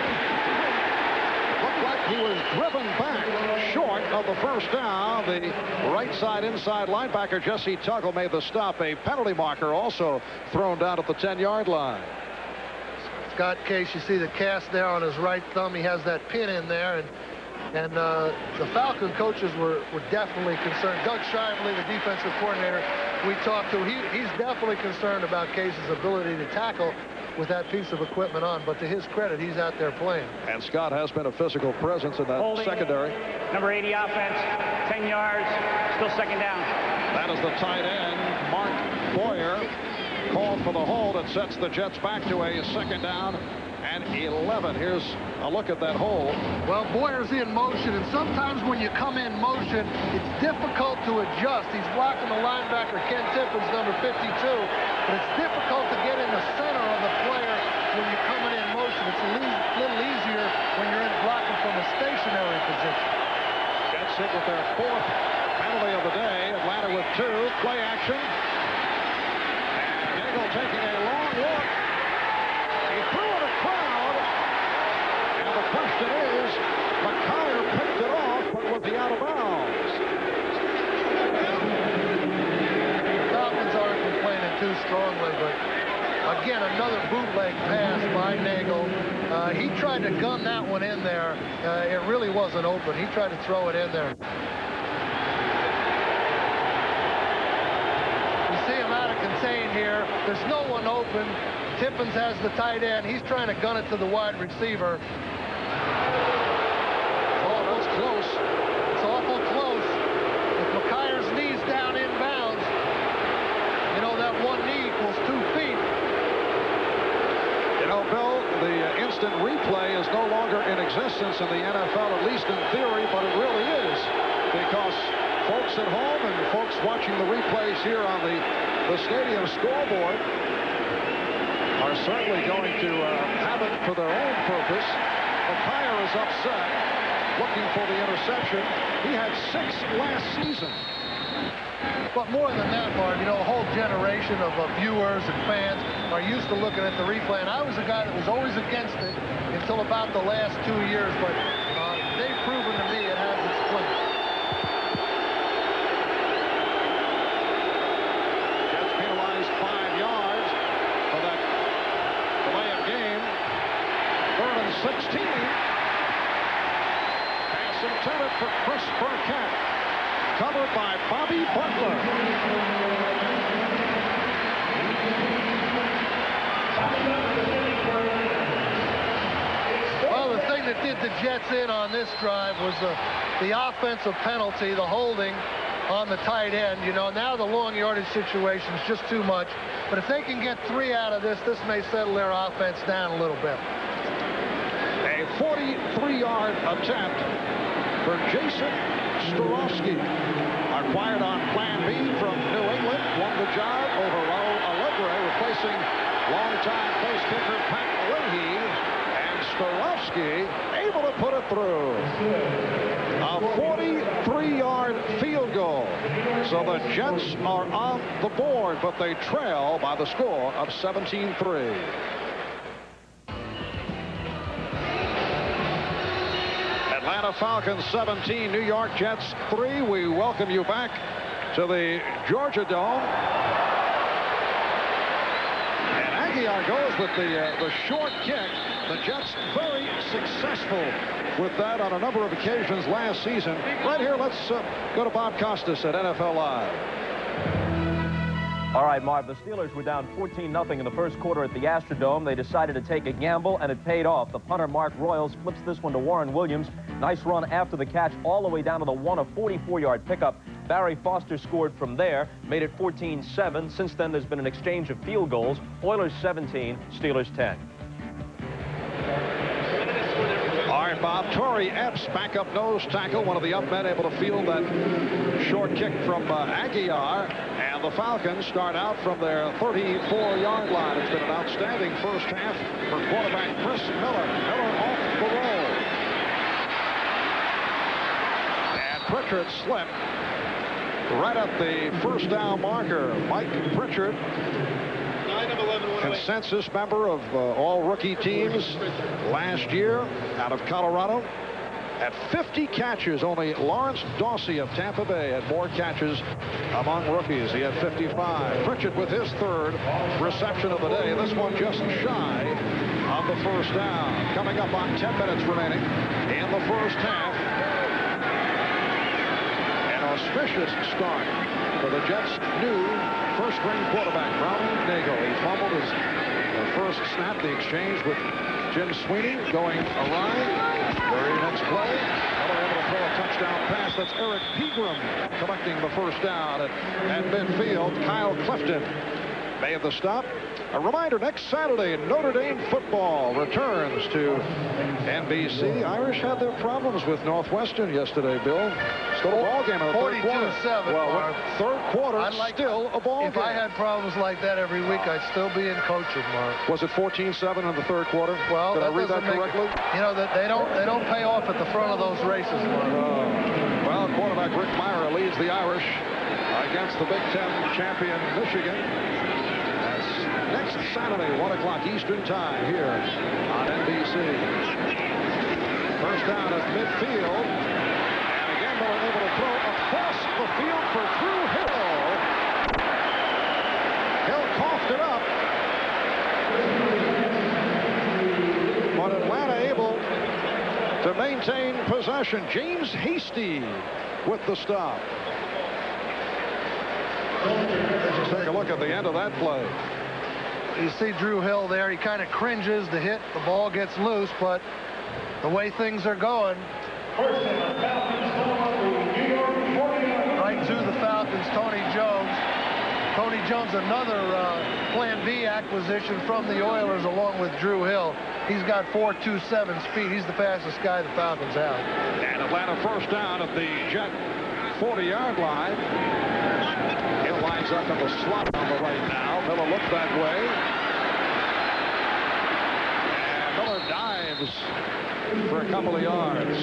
Looked like he was driven back short of the first down. The right side inside linebacker Jesse Tuggle made the stop. A penalty marker also thrown down at the 10-yard line. Scott Case, you see the cast there on his right thumb. He has that pin in there, and the Falcon coaches were definitely concerned. Doug Shively, the defensive coordinator we talked to, he's definitely concerned about Case's ability to tackle with that piece of equipment on, but to his credit, he's out there playing. And Scott has been a physical presence in that Holding, secondary. Number 80 offense, 10 yards, still 2nd down. That is the tight end, Mark Boyer, called for the hold. It sets the Jets back to a 2nd down and 11. Here's a look at that hold. Well, Boyer's in motion, and sometimes when you come in motion, it's difficult to adjust. He's blocking the linebacker, Ken Tippins, number 52, but it's difficult to get in the center of the player when you're coming in motion. It's a little easier when you're in blocking from a stationary position. Jets hit with their 4th penalty of the day. Atlanta with 2. Play action. Taking a long look. He threw at a crowd. And the question is, McCuyer picked it off, but was he out of bounds? The Falcons aren't complaining too strongly, but again, another bootleg pass by Nagel. He tried to gun that one in there. It really wasn't open. He tried to throw it in there. Contained here. There's no one open. Tippins has the tight end. He's trying to gun it to the wide receiver. Oh, that's close. It's awful close. With McCuyer's knees down inbounds, you know that one knee equals 2 feet. You know, Bill, the instant replay is no longer in existence in the NFL, at least in theory, but it really is, because folks at home and folks watching the replays here on the stadium scoreboard are certainly going to have it for their own purpose. McCuyer is upset, looking for the interception. He had 6 last season. But more than that, Mark, you know, a whole generation of viewers and fans are used to looking at the replay, and I was a guy that was always against it until about the last 2 years, but they've proven to me it has its place. Jets penalized 5 yards for that delay of game. 3rd and 16. Pass intended for Chris Burkett. Covered by Bobby Butler. Well, the thing that did the Jets in on this drive was the offensive penalty, the holding on the tight end. You know, now the long yardage situation is just too much. But if they can get 3 out of this, this may settle their offense down a little bit. A 43-yard attempt for Jason Starowski, acquired on Plan B from New England, won the job over Raul Alegre, replacing longtime place kicker Pat Leahy, and Starowski able to put it through. A 43-yard field goal. So the Jets are on the board, but they trail by the score of 17-3. Atlanta Falcons 17, New York Jets 3. We welcome you back to the Georgia Dome. And Aguiar goes with the short kick. The Jets very successful with that on a number of occasions last season. Right here, let's go to Bob Costas at NFL Live. All right, Marv, the Steelers were down 14-0 in the first quarter at the Astrodome. They decided to take a gamble, and it paid off. The punter, Mark Royals, flips this one to Warren Williams. Nice run after the catch all the way down to the 1, a 44-yard pickup. Barry Foster scored from there, made it 14-7. Since then, there's been an exchange of field goals. Oilers 17, Steelers 10. All right, Bob. Torrey Epps, backup nose tackle, one of the up men able to field that short kick from Aguiar. And the Falcons start out from their 34-yard line. It's been an outstanding first half for quarterback Chris Miller. Miller off the roll. And Pritchard slipped. right at the first down marker. Mike Pritchard, consensus member of all rookie teams last year out of Colorado. At 50 catches, only Lawrence Dawsey of Tampa Bay had more catches among rookies. He had 55. Pritchard with his third reception of the day. This one just shy of the first down. Coming up on 10 minutes remaining in the first half. An auspicious start for the Jets' new first-string quarterback, Browning Nagel. He fumbled his first snap, the exchange with Jim Sweeney going awry. Very next play, Miller able to throw a touchdown pass. That's Eric Pegram collecting the first down at midfield. Kyle Clifton made the stop. A reminder, next Saturday, Notre Dame football returns to NBC. Irish had their problems with Northwestern yesterday, Bill. Still a ball game in the third quarter. 42-7. Well, third quarter, still a ball game. If I had problems like that every week, I'd still be in coaching, Mark. Was it 14-7 in the third quarter? Well, did I read that correctly? You know, that they don't pay off at the front of those races, Mark. Well, quarterback Rick Myra leads the Irish against the Big Ten champion Michigan. Next Saturday, 1 o'clock Eastern time here on NBC. First down at midfield. And again, Miller able to throw across the field for Drew Hill. Hill coughed it up. But Atlanta able to maintain possession. James Hasty with the stop. Let's take a look at the end of that play. You see Drew Hill there. He kind of cringes to hit. The ball gets loose, but the way things are going, right to the Falcons, Tony Jones. Tony Jones, another Plan B acquisition from the Oilers along with Drew Hill. He's got 4.27 speed. He's the fastest guy the Falcons have. And Atlanta first down at the Jet 40-yard line. Hill lines up in the slot on the right now. Miller looks that way. And Miller dives for a couple of yards.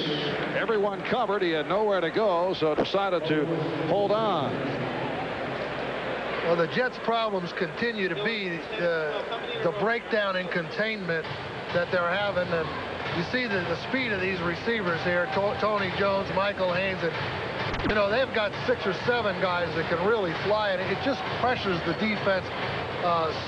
Everyone covered. He had nowhere to go, so decided to hold on. Well, the Jets' problems continue to be the breakdown in containment that they're having. And you see the speed of these receivers here, Tony Jones, Michael Haynes, and you know, they've got 6 or 7 guys that can really fly, and it just pressures the defense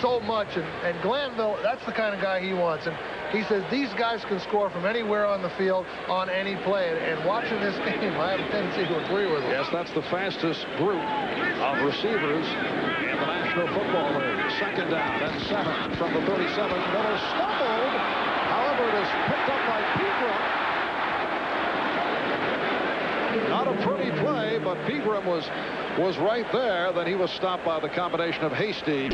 so much. And Glanville, that's the kind of guy he wants. And he says these guys can score from anywhere on the field on any play. And watching this game, I have a tendency to agree with him. Yes, that's the fastest group of receivers in the National Football League. Second down, then 7 from the 37. Miller stumbled. However, it is picked up by Pegram. Not a pretty play, but Pegram was right there. Then he was stopped by the combination of Hasty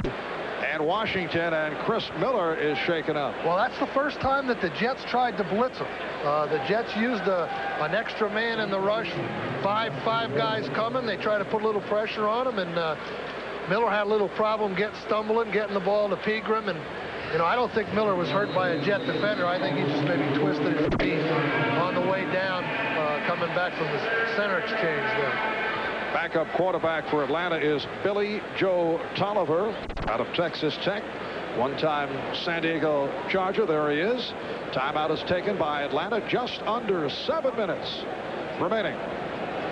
and Washington, and Chris Miller is shaken up. Well, that's the first time that the Jets tried to blitz him. The Jets used an extra man in the rush. Five guys coming. They try to put a little pressure on him, and Miller had a little problem stumbling, getting the ball to Pegram. And you know, I don't think Miller was hurt by a Jet defender. I think he just maybe twisted his knee on the way down, coming back from the center exchange there. Backup quarterback for Atlanta is Billy Joe Tolliver out of Texas Tech. One-time San Diego Charger. There he is. Timeout is taken by Atlanta. Just under 7 minutes remaining.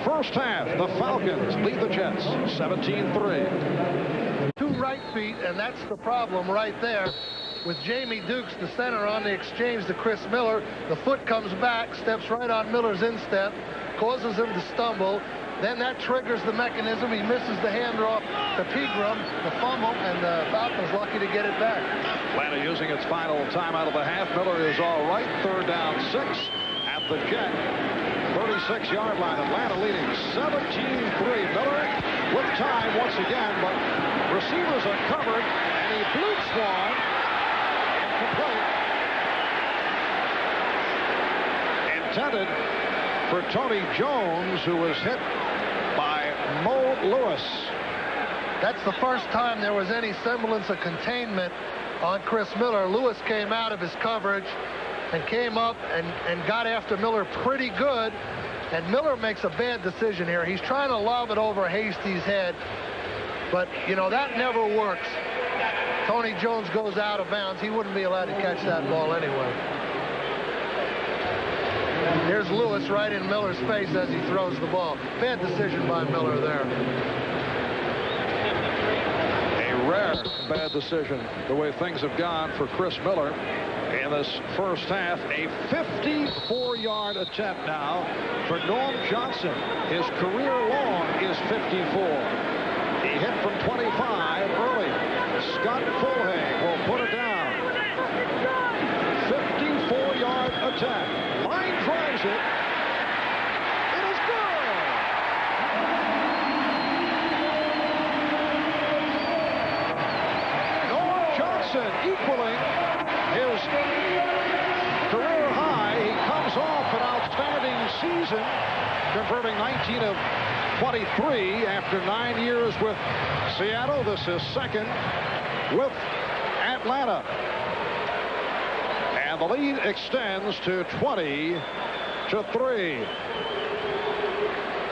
First half, the Falcons lead the Jets 17-3. 2 right feet, and that's the problem right there. With Jamie Dukes, the center, on the exchange to Chris Miller, the foot comes back, steps right on Miller's instep, causes him to stumble. Then that triggers the mechanism. He misses the handoff to Pegram, the fumble, and the Falcons lucky to get it back. Atlanta using its final timeout of the half. Miller is all right. Third down 6 at the Jet 36-yard line. Atlanta leading 17-3. Miller with time once again, but receivers are covered, and he bloops one. Incomplete. Intended for Tony Jones, who was hit by Mo Lewis. That's the first time there was any semblance of containment on Chris Miller. Lewis came out of his coverage and came up and got after Miller pretty good. And Miller makes a bad decision here. He's trying to lob it over Hasty's head, but, you know, that never works. Tony Jones goes out of bounds. He wouldn't be allowed to catch that ball anyway. Here's Lewis right in Miller's face as he throws the ball. Bad decision by Miller there. A rare bad decision, the way things have gone for Chris Miller in this first half. A 54-yard attempt now for Norm Johnson. His career long is 54. He hit from 25 early. Scott Fulham will put it down. 54-yard attack. Line drives it. It is good. Norm Johnson equaling his career high. He comes off an outstanding season, converting 19 of 23 after 9 years with Seattle. This is second with Atlanta. And the lead extends to 20-3.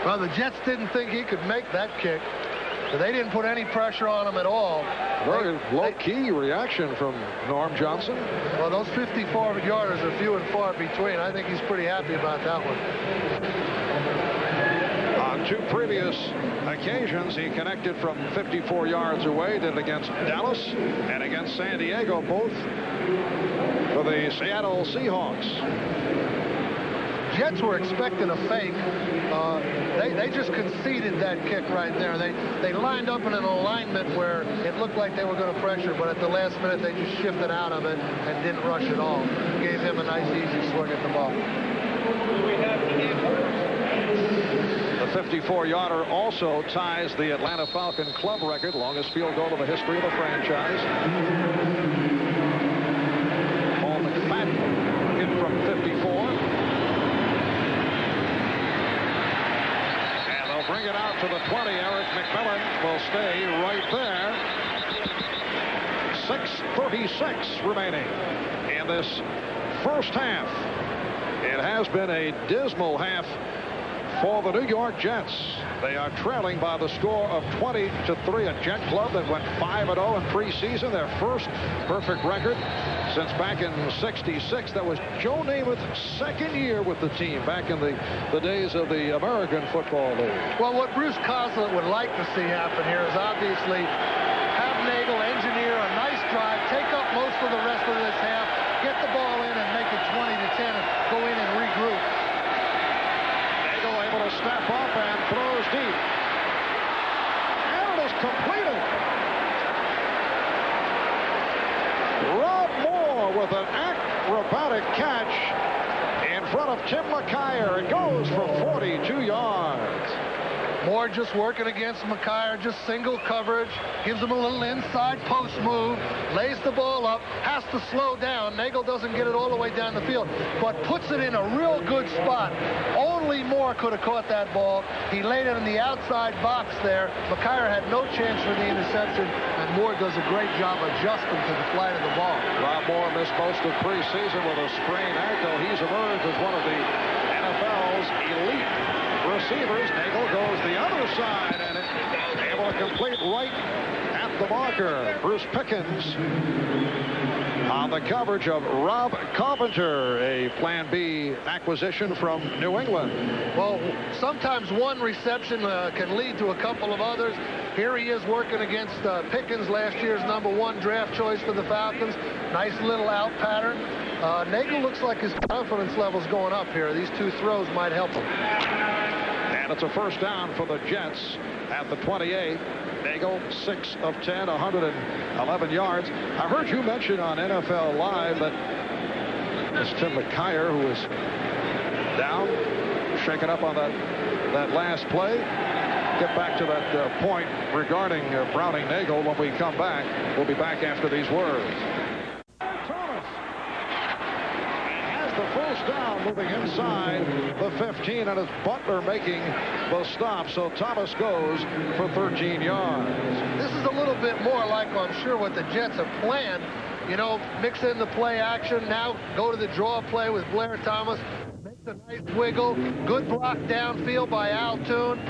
Well, the Jets didn't think he could make that kick. So they didn't put any pressure on him at all. Very low-key reaction from Norm Johnson. Well, those 54-yarders are few and far between. I think he's pretty happy about that one. On two previous occasions, he connected from 54 yards away. Did it against Dallas and against San Diego, both for the Seattle Seahawks. Jets were expecting a fake. They just conceded that kick right there. They lined up in an alignment where it looked like they were going to pressure, but at the last minute they just shifted out of it and didn't rush at all. Gave him a nice easy swing at the ball. The 54-yarder also ties the Atlanta Falcon club record, longest field goal in the history of the franchise. Paul McFadden hit from 54. And they'll bring it out to the 20. Eric McMillan will stay right there. 6:36 remaining in this first half. It has been a dismal half for the New York Jets. They are trailing by the score of 20-3. A Jet club that went 5-0 in preseason, their first perfect record since back in '66. That was Joe Namath's second year with the team back in the days of the American Football League. Well, what Bruce Coslett would like to see happen here is obviously have Nagel engineer a nice drive, take up most of the rest of this half, get the ball in and make it 20-10 and go in and regroup. Able to step up and throws deep. And it is completed. Rob Moore with an acrobatic catch in front of Tim McKyer. It goes for 42 yards. Moore just working against McKyer, just single coverage, gives him a little inside post move, lays the ball up, has to slow down. Nagel doesn't get it all the way down the field, but puts it in a real good spot. Only Moore could have caught that ball. He laid it in the outside box there. McKyer had no chance for the interception, and Moore does a great job adjusting to the flight of the ball. Rob Moore missed most of preseason with a sprained ankle. He's emerged as one of the NFL's elite receivers. Nagel goes the other side and able to complete right at the marker. Bruce Pickens on the coverage of Rob Carpenter, a Plan B acquisition from New England. Well, sometimes one reception can lead to a couple of others. Here he is working against Pickens, last year's #1 draft choice for the Falcons. Nice little out pattern. Nagel looks like his confidence level's going up here. These two throws might help him. And it's a first down for the Jets at the 28. Nagel, 6 of 10, 111 yards. I heard you mention on NFL Live that it's Tim McKyer who is down, shaken up on that last play. Get back to that point regarding Browning Nagel when we come back. We'll be back after these words. Thomas has the first down, moving inside the 15, and it's Butler making the stop. So Thomas goes for 13 yards. This is a little bit more like, I'm sure, what the Jets have planned. You know, mix in the play action, now go to the draw play with Blair Thomas. Makes a nice wiggle. Good block downfield by Al Toon.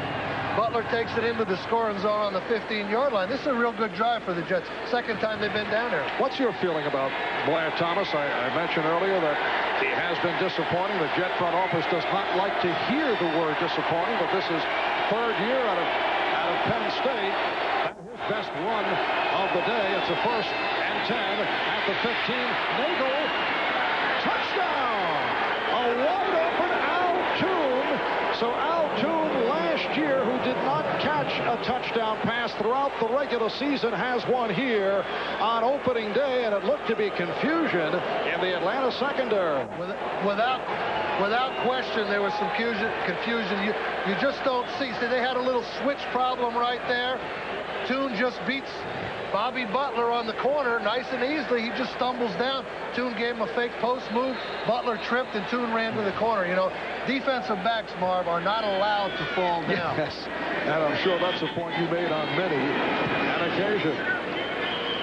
Butler takes it into the scoring zone on the 15-yard line. This is a real good drive for the Jets. Second time they've been down there. What's your feeling about Blair Thomas? I mentioned earlier that he has been disappointing. The Jet front office does not like to hear the word disappointing, but this is third year out of Penn State. His best run of the day. It's a 1st and 10 at the 15. Nagel, touchdown! A wide open Al Toon. So Al Toon last year, who did not catch a touchdown pass throughout the regular season, has one here on opening day, and it looked to be confusion in the Atlanta secondary. Without question, there was some confusion. You just don't see. See, they had a little switch problem right there. Toon just beats Bobby Butler on the corner nice and easily. He just stumbles down. Toon gave him a fake post move. Butler tripped, and Toon ran to the corner. You know, defensive backs, Marv, are not allowed to fall down. Yes, and I'm sure that's a point you made on many an occasion.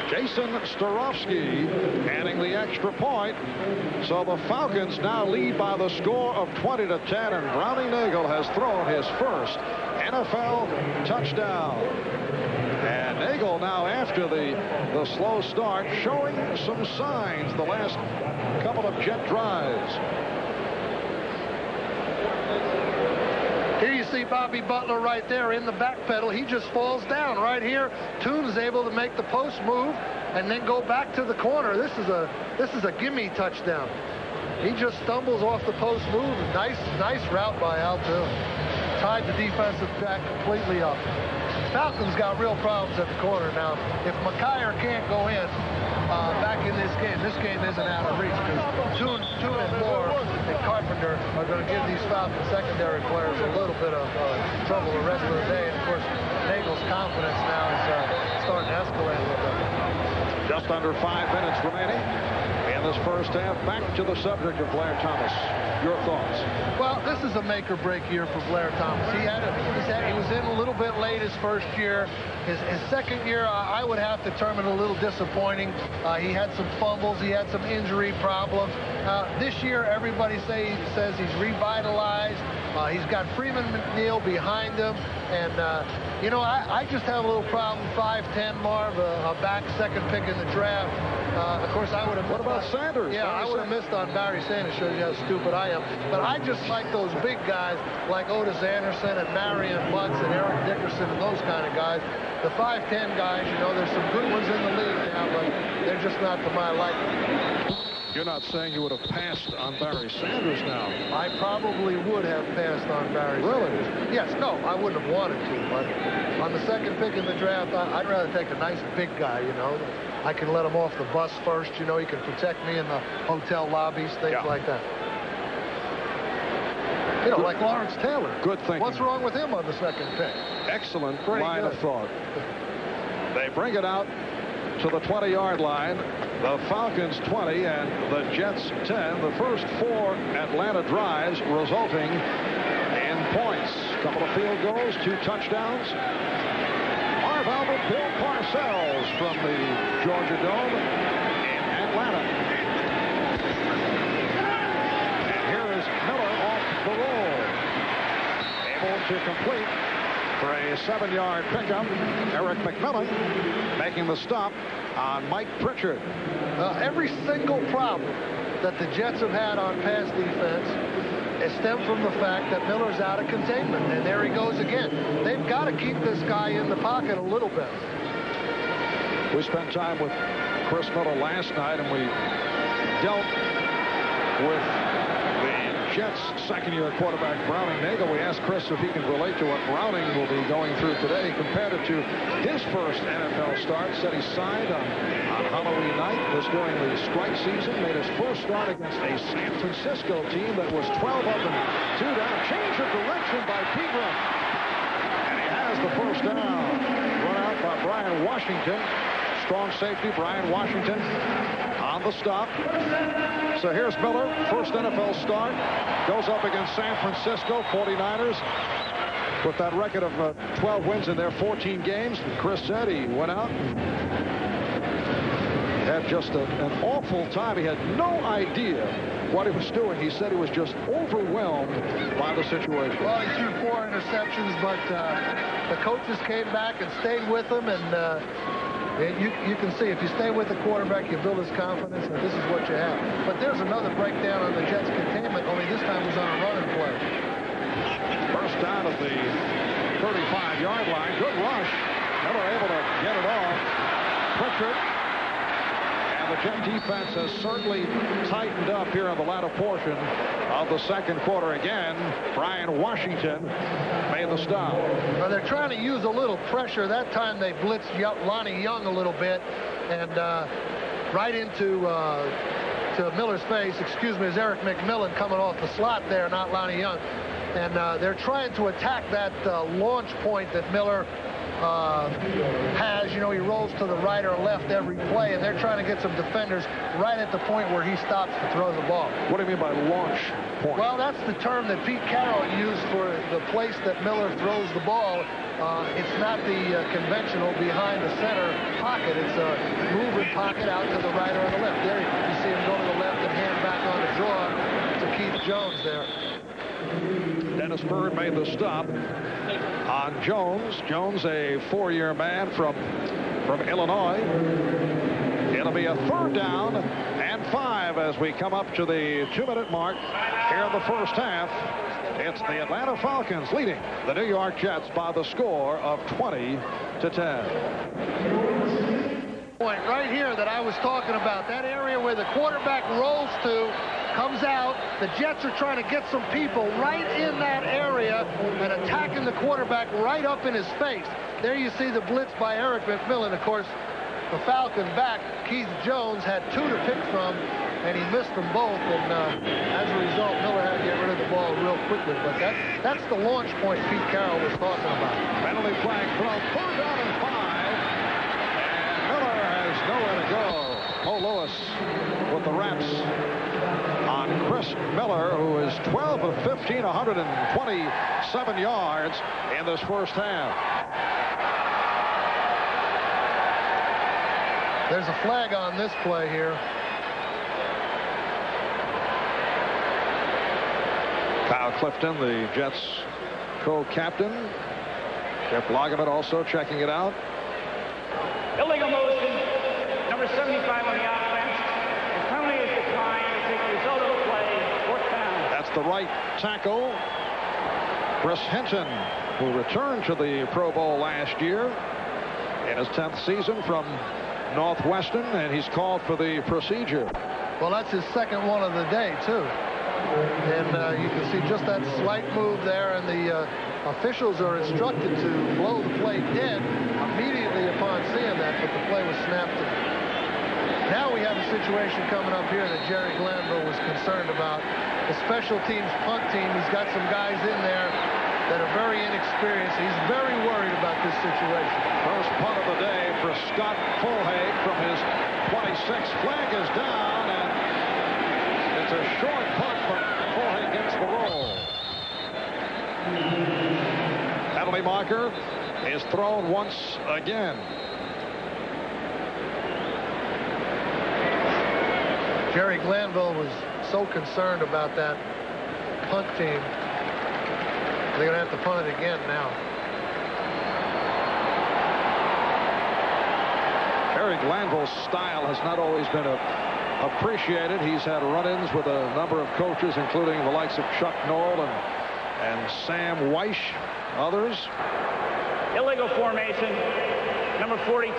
Jason Starofsky adding the extra point. So the Falcons now lead by the score of 20-10, and Brownie Nagel has thrown his first NFL touchdown. And Nagel now, after the slow start, showing some signs the last couple of Jet drives. Here you see Bobby Butler right there in the back pedal. He just falls down right here. Toon is able to make the post move and then go back to the corner. This is a gimme touchdown. He just stumbles off the post move. Nice route by Al Toon. Tied the defensive back completely up. Falcons got real problems at the corner now. If McKyer can't go in back in this game isn't out of reach, because Toon and Moore and Carpenter are going to give these Falcons secondary players a little bit of trouble the rest of the day. And of course, Nagel's confidence now is starting to escalate a little bit. Just under 5 minutes remaining in this first half. Back to the subject of Blair Thomas. Your thoughts? Well, this is a make-or-break year for Blair Thomas. He was in a little bit late his first year. His second year, I would have to term it a little disappointing. He had some fumbles. He had some injury problems. This year, everybody says he's revitalized. He's got Freeman McNeil behind him. And, you know, I just have a little problem. 5'10", Marv, a back second pick in the draft. Of course, I would have... What about Sanders? Yeah, I would have missed on Barry Sanders. Shows you how stupid I am. But I just like those big guys like Otis Anderson and Marion Butts and Eric Dickerson and those kind of guys. The 5'10" guys, you know, there's some good ones in the league now, but they're just not to my liking. You're not saying you would have passed on Barry Sanders now? I probably would have passed on Barry Sanders. Yes, no, I wouldn't have wanted to, but on the second pick in the draft, I'd rather take a nice big guy, you know. I can let him off the bus first, you know. He can protect me in the hotel lobbies, things like that. You know, like Lawrence Taylor. Good thinking. What's wrong with him on the second pick? Excellent line of thought. They bring it out to the 20-yard line. The Falcons 20 and the Jets 10. The first 4 Atlanta drives resulting in points. A couple of field goals, 2 touchdowns. Marv Albert, Bill Parcells from the Georgia Dome in Atlanta. And here is Miller off the roll. Able to complete for a 7-yard pickup. Eric McMillan making the stop on Mike Pritchard. Every single problem that the Jets have had on pass defense has stemmed from the fact that Miller's out of containment, and there he goes again. They've got to keep this guy in the pocket a little bit. We spent time with Chris Miller last night, and we dealt with the Jets' second-year quarterback, Browning Nagel. We asked Chris if he can relate to what Browning will be going through today. He compared it to his first NFL start. Said he signed on Halloween night, was during the strike season, made his first start against a San Francisco team that was 12 up and 2 down. Change of direction by Pegram. And he has the first down. Run out by Brian Washington. Strong safety, Brian Washington on the stop. So here's Miller, first NFL start. Goes up against San Francisco 49ers. With that record of 12 wins in their 14 games, Chris said he went out and had just an awful time. He had no idea what he was doing. He said he was just overwhelmed by the situation. Well, he threw 4 interceptions, but the coaches came back and stayed with him, and you can see if you stay with the quarterback, you build his confidence, and this is what you have. But there's another breakdown on the Jets' containment, only this time was on a running play. First down at the 35-yard line. Good rush. Never able to get it off. Pritchard. And the Jet defense has certainly tightened up here in the latter portion of the second quarter. Again, Brian Washington made the stop. Well, they're trying to use a little pressure. That time they blitzed Lonnie Young a little bit, and right into to Miller's face, is Eric McMillan coming off the slot there, not Lonnie Young. And they're trying to attack that launch point that Miller has. You know, he rolls to the right or left every play, and they're trying to get some defenders right at the point where he stops to throw the ball. What do you mean by launch point? Well, that's the term that Pete Carroll used for the place that Miller throws the ball. It's not the conventional behind the center pocket. It's a moving pocket out to the right or the left. There you see him go to the left and hand back on the draw to Keith Jones there. Dennis Byrd made the stop on Jones. Jones, a 4-year man from Illinois. It'll be a 3rd down and 5 as we come up to the 2-minute mark here in the first half. It's the Atlanta Falcons leading the New York Jets by the score of 20-10. Point right here that I was talking about, that area where the quarterback rolls to, comes out. The Jets are trying to get some people right in that area and attacking the quarterback right up in his face. There you see the blitz by Eric McMillan. Of course, the Falcon back, Keith Jones, had 2 to pick from, and he missed them both. And as a result, Miller had to get rid of the ball real quickly. But that's the launch point Pete Carroll was talking about. Penalty flag thrown, 3rd down and 5. And Miller has nowhere to go. Mo Lewis with the wraps on Chris Miller, who is 12 of 15, 127 yards in this first half. There's a flag on this play here. Kyle Clifton, the Jets co-captain. Jeff Lageman also checking it out. Illegal motion, number 75 on the offense. The penalty is declined to take the result of the play. 4th down. That's the right tackle, Chris Hinton, who returned to the Pro Bowl last year in his 10th season from Northwestern, and he's called for the procedure. Well, that's his 2nd one of the day, too. And you can see just that slight move there, and the officials are instructed to blow the play dead immediately upon seeing that, but the play was snapped. Now we have a situation coming up here that Jerry Glanville was concerned about. The special teams punt team, he's got some guys in there that are very inexperienced. He's very worried about this situation. First punt of the day for Scott Fulhage from his 26. Flag is down, and it's a short punt, but Fulhage gets the roll. Penalty marker is thrown once again. Jerry Glanville was so concerned about that punt team. They're going to have to punt it again now. Jerry Glanville's style has not always been appreciated. He's had run-ins with a number of coaches, including the likes of Chuck Noll and Sam Weish, others. Illegal formation, number 42.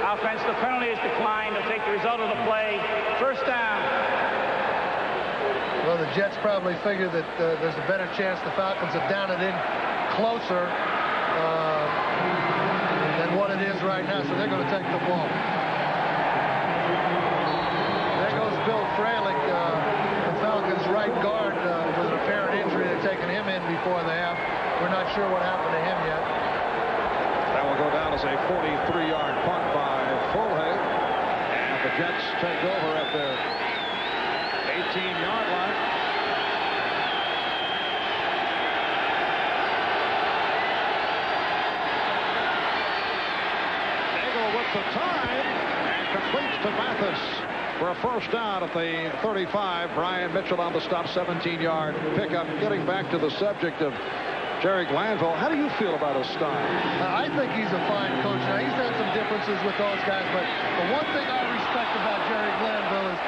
Offense, the penalty is declined to take the result of the play. 1st down. Well, the Jets probably figure that there's a better chance the Falcons have down it in closer than what it is right now, so they're going to take the ball. There goes Bill Fralick, the Falcons' right guard, with an apparent injury. They're taking him in before the half. We're not sure what happened to him yet. That will go down as a 43-yard punt by Fulhage, and the Jets take over at their 18-yard line. Nagel with the time and completes to Mathis for a first down at the 35. Brian Mitchell on the stop, 17-yard pickup. Getting back to the subject of Jerry Glanville, how do you feel about his style? I think he's a fine coach. Now, he's had some differences with those guys, but the one thing I respect about Jerry Glanville is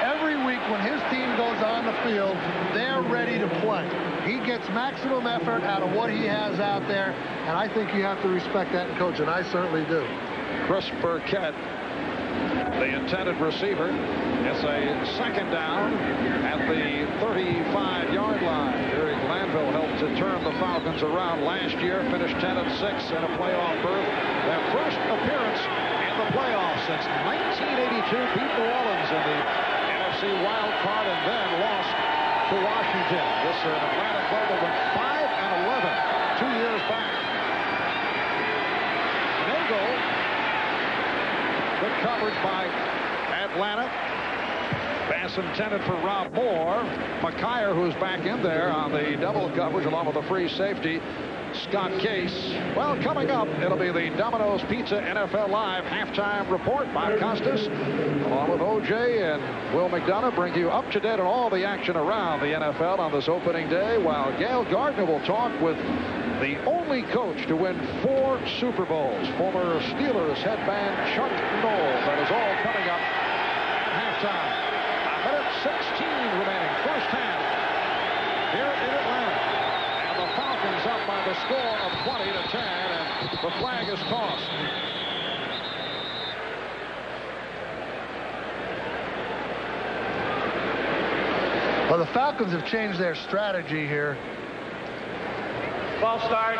every week when his team goes on the field, they're ready to play. He gets maximum effort out of what he has out there, and I think you have to respect that in coaching. I certainly do. Chris Burkett, the intended receiver. It's a second down at the 35-yard line. Jerry Glanville helped to turn the Falcons around last year, finished 10-6 in a playoff berth. Their first appearance in the playoffs since 1982, beat New Orleans in the NFC wild card and then lost to Washington. This Atlanta club that went 5-11 2 years back. Nagel, good coverage by Atlanta. Pass intended for Rob Moore. McKyer, who's back in there on the double coverage along with the free safety, Scott Case. Well, coming up, it'll be the Domino's Pizza NFL Live halftime report. Bob Costas, along with O.J. and Will McDonough, bring you up to date on all the action around the NFL on this opening day, while Gail Gardner will talk with the only coach to win 4 Super Bowls, former Steelers headman Chuck Knowles. That is all coming up at halftime. 16 remaining, first half here in Atlanta, and the Falcons up by the score of 20-10, and the flag is tossed. Well, the Falcons have changed their strategy here. Ball start,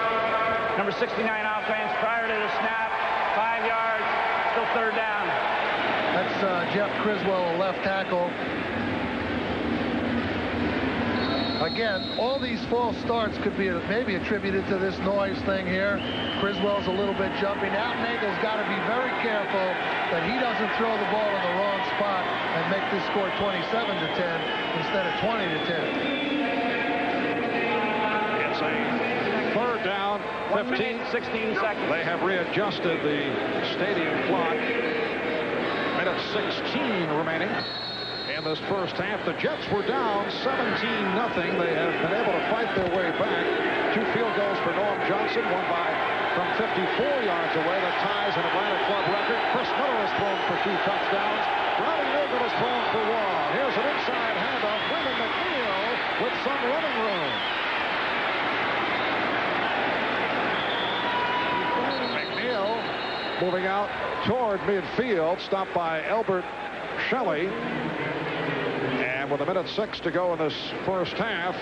number 69 offense, prior to the snap, 5 yards, still third down. That's Jeff Criswell, a left tackle. Again, all these false starts could be maybe attributed to this noise thing here. Criswell's a little bit jumpy. Now Nagel's got to be very careful that he doesn't throw the ball in the wrong spot and make this score 27-10 instead of 20-10. It's a third down, 1 minute, 16 seconds. They have readjusted the stadium clock. Minute 16 remaining. In this first half, the Jets were down 17-0. They have been able to fight their way back. 2 field goals for Norm Johnson, one from 54 yards away. That ties an Atlanta club record. Chris Miller has thrown for 2 touchdowns. Ronnie Nagel has thrown for 1. Here's an inside handoff. Brandon McNeil with some running room. McNeil moving out toward midfield, stopped by Elbert Shelley. And with 1:06 to go in this first half,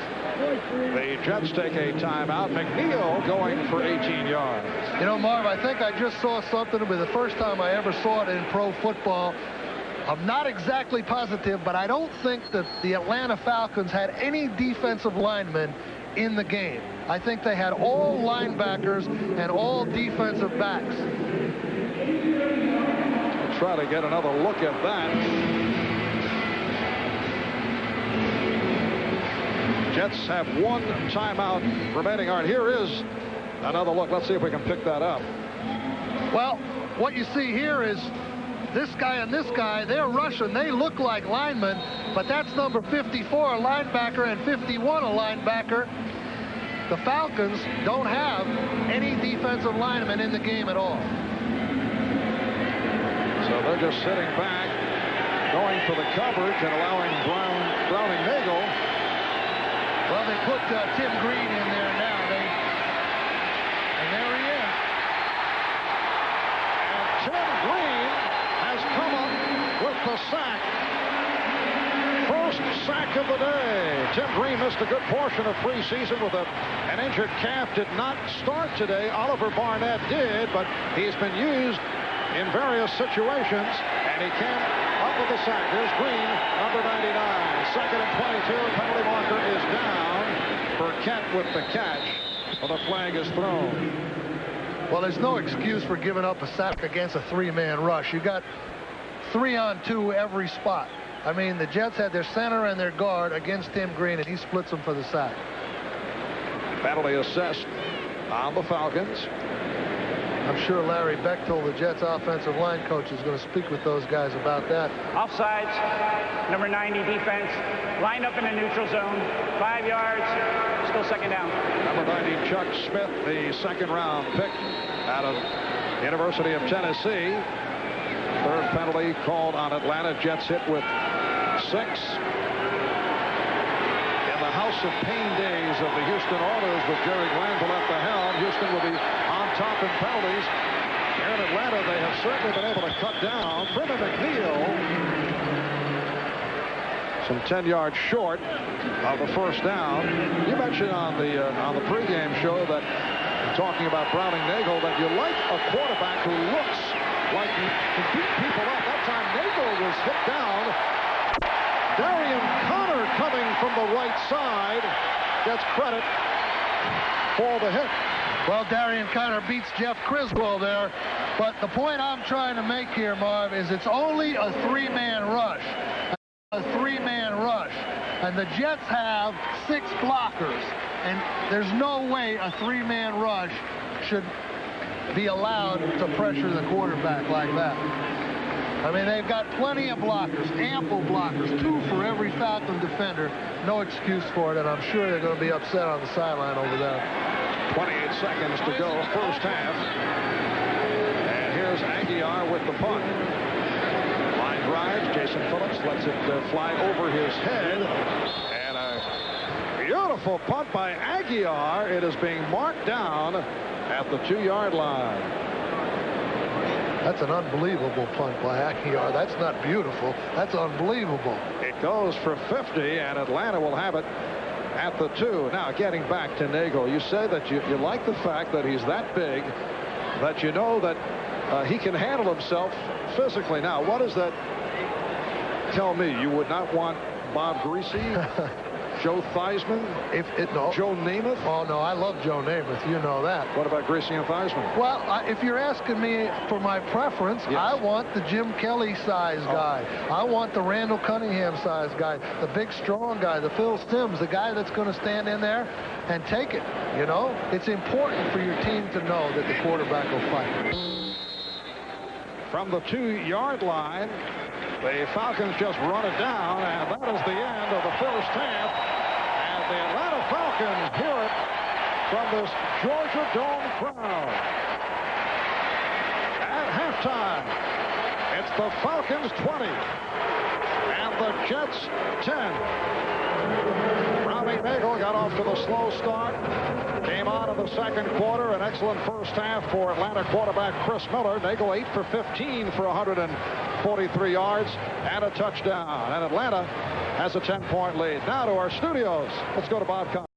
the Jets take a timeout. McNeil going for 18 yards. You know, Marv, I think I just saw something. It was the first time I ever saw it in pro football. I'm not exactly positive, but I don't think that the Atlanta Falcons had any defensive linemen in the game. I think they had all linebackers and all defensive backs. We'll try to get another look at that. Jets have 1 timeout remaining. All right, here is another look. Let's see if we can pick that up. Well, what you see here is this guy and this guy, they're rushing. They look like linemen, but that's number 54, a linebacker, and 51, a linebacker. The Falcons don't have any defensive linemen in the game at all. So they're just sitting back, going for the coverage and allowing Browning Nagel. Well, they put Tim Green in there now. And there he is. And Tim Green has come up with the sack. First sack of the day. Tim Green missed a good portion of preseason with an injured calf. Did not start today. Oliver Barnett did, but he's been used in various situations, and he came up with the sack. Here's Green, number 99. Second and 22. Penalty marker is down. Burkett with the catch. Well, the flag is thrown. Well, there's no excuse for giving up a sack against a 3-man rush. You got 3-on-2 every spot. I mean, the Jets had their center and their guard against Tim Green, and he splits them for the sack. Penalty assessed on the Falcons. I'm sure Larry Bechtel, the Jets offensive line coach, is going to speak with those guys about that. Offsides, number 90 defense, lined up in the neutral zone, 5 yards, still second down. Number 90, Chuck Smith, the second-round pick out of University of Tennessee. Third penalty called on Atlanta. Jets hit with 6. In the House of Pain days of the Houston Oilers with Jerry Glanville at the helm, Houston will be on top in penalties. Here in Atlanta, they have certainly been able to cut down. Brendan McNeil, some 10 yards short of the first down. You mentioned on the pregame show that, talking about Browning Nagel, that you like a quarterback who looks like he can beat people up. That time Nagel was hit down. Darian Connor coming from the right side gets credit for the hit. Well, Darian Connor beats Jeff Criswell there. But the point I'm trying to make here, Marv, is it's only a 3-man rush. A 3-man rush. And the Jets have 6 blockers. And there's no way a 3-man rush should be allowed to pressure the quarterback like that. I mean, they've got plenty of blockers, ample blockers, 2 for every Falcon defender. No excuse for it, and I'm sure they're going to be upset on the sideline over there. 28 seconds to go, first half. And here's Aguiar with the punt. Line drive, Jason Phillips lets it fly over his head. And a beautiful punt by Aguiar. It is being marked down at the 2-yard line. That's an unbelievable punt by Aguiar. That's not beautiful. That's unbelievable. It goes for 50, and Atlanta will have it at the 2. Now, getting back to Nagel, you say that you like the fact that he's that big, that you know that he can handle himself physically. Now, what does that tell me? You would not want Bob Greasy, Joe Theismann, Joe Namath? Oh, no, I love Joe Namath. You know that. What about Greasy and Theismann? Well, if you're asking me for my preference, yes. I want the Jim Kelly size guy. I want the Randall Cunningham size guy, the big strong guy, the Phil Simms, the guy that's going to stand in there and take it. You know, it's important for your team to know that the quarterback will fight. From the 2-yard line, the Falcons just run it down, and that is the end of the first half. And the Atlanta Falcons hear it from this Georgia Dome crowd. At halftime, it's the Falcons 20 and the Jets 10. Browning Nagel got off to the slow start. Came on in the second quarter. An excellent first half for Atlanta quarterback Chris Miller. Nagel 8 for 15 for 143 yards and a touchdown. And Atlanta has a 10-point lead. Now to our studios. Let's go to Bob Cox.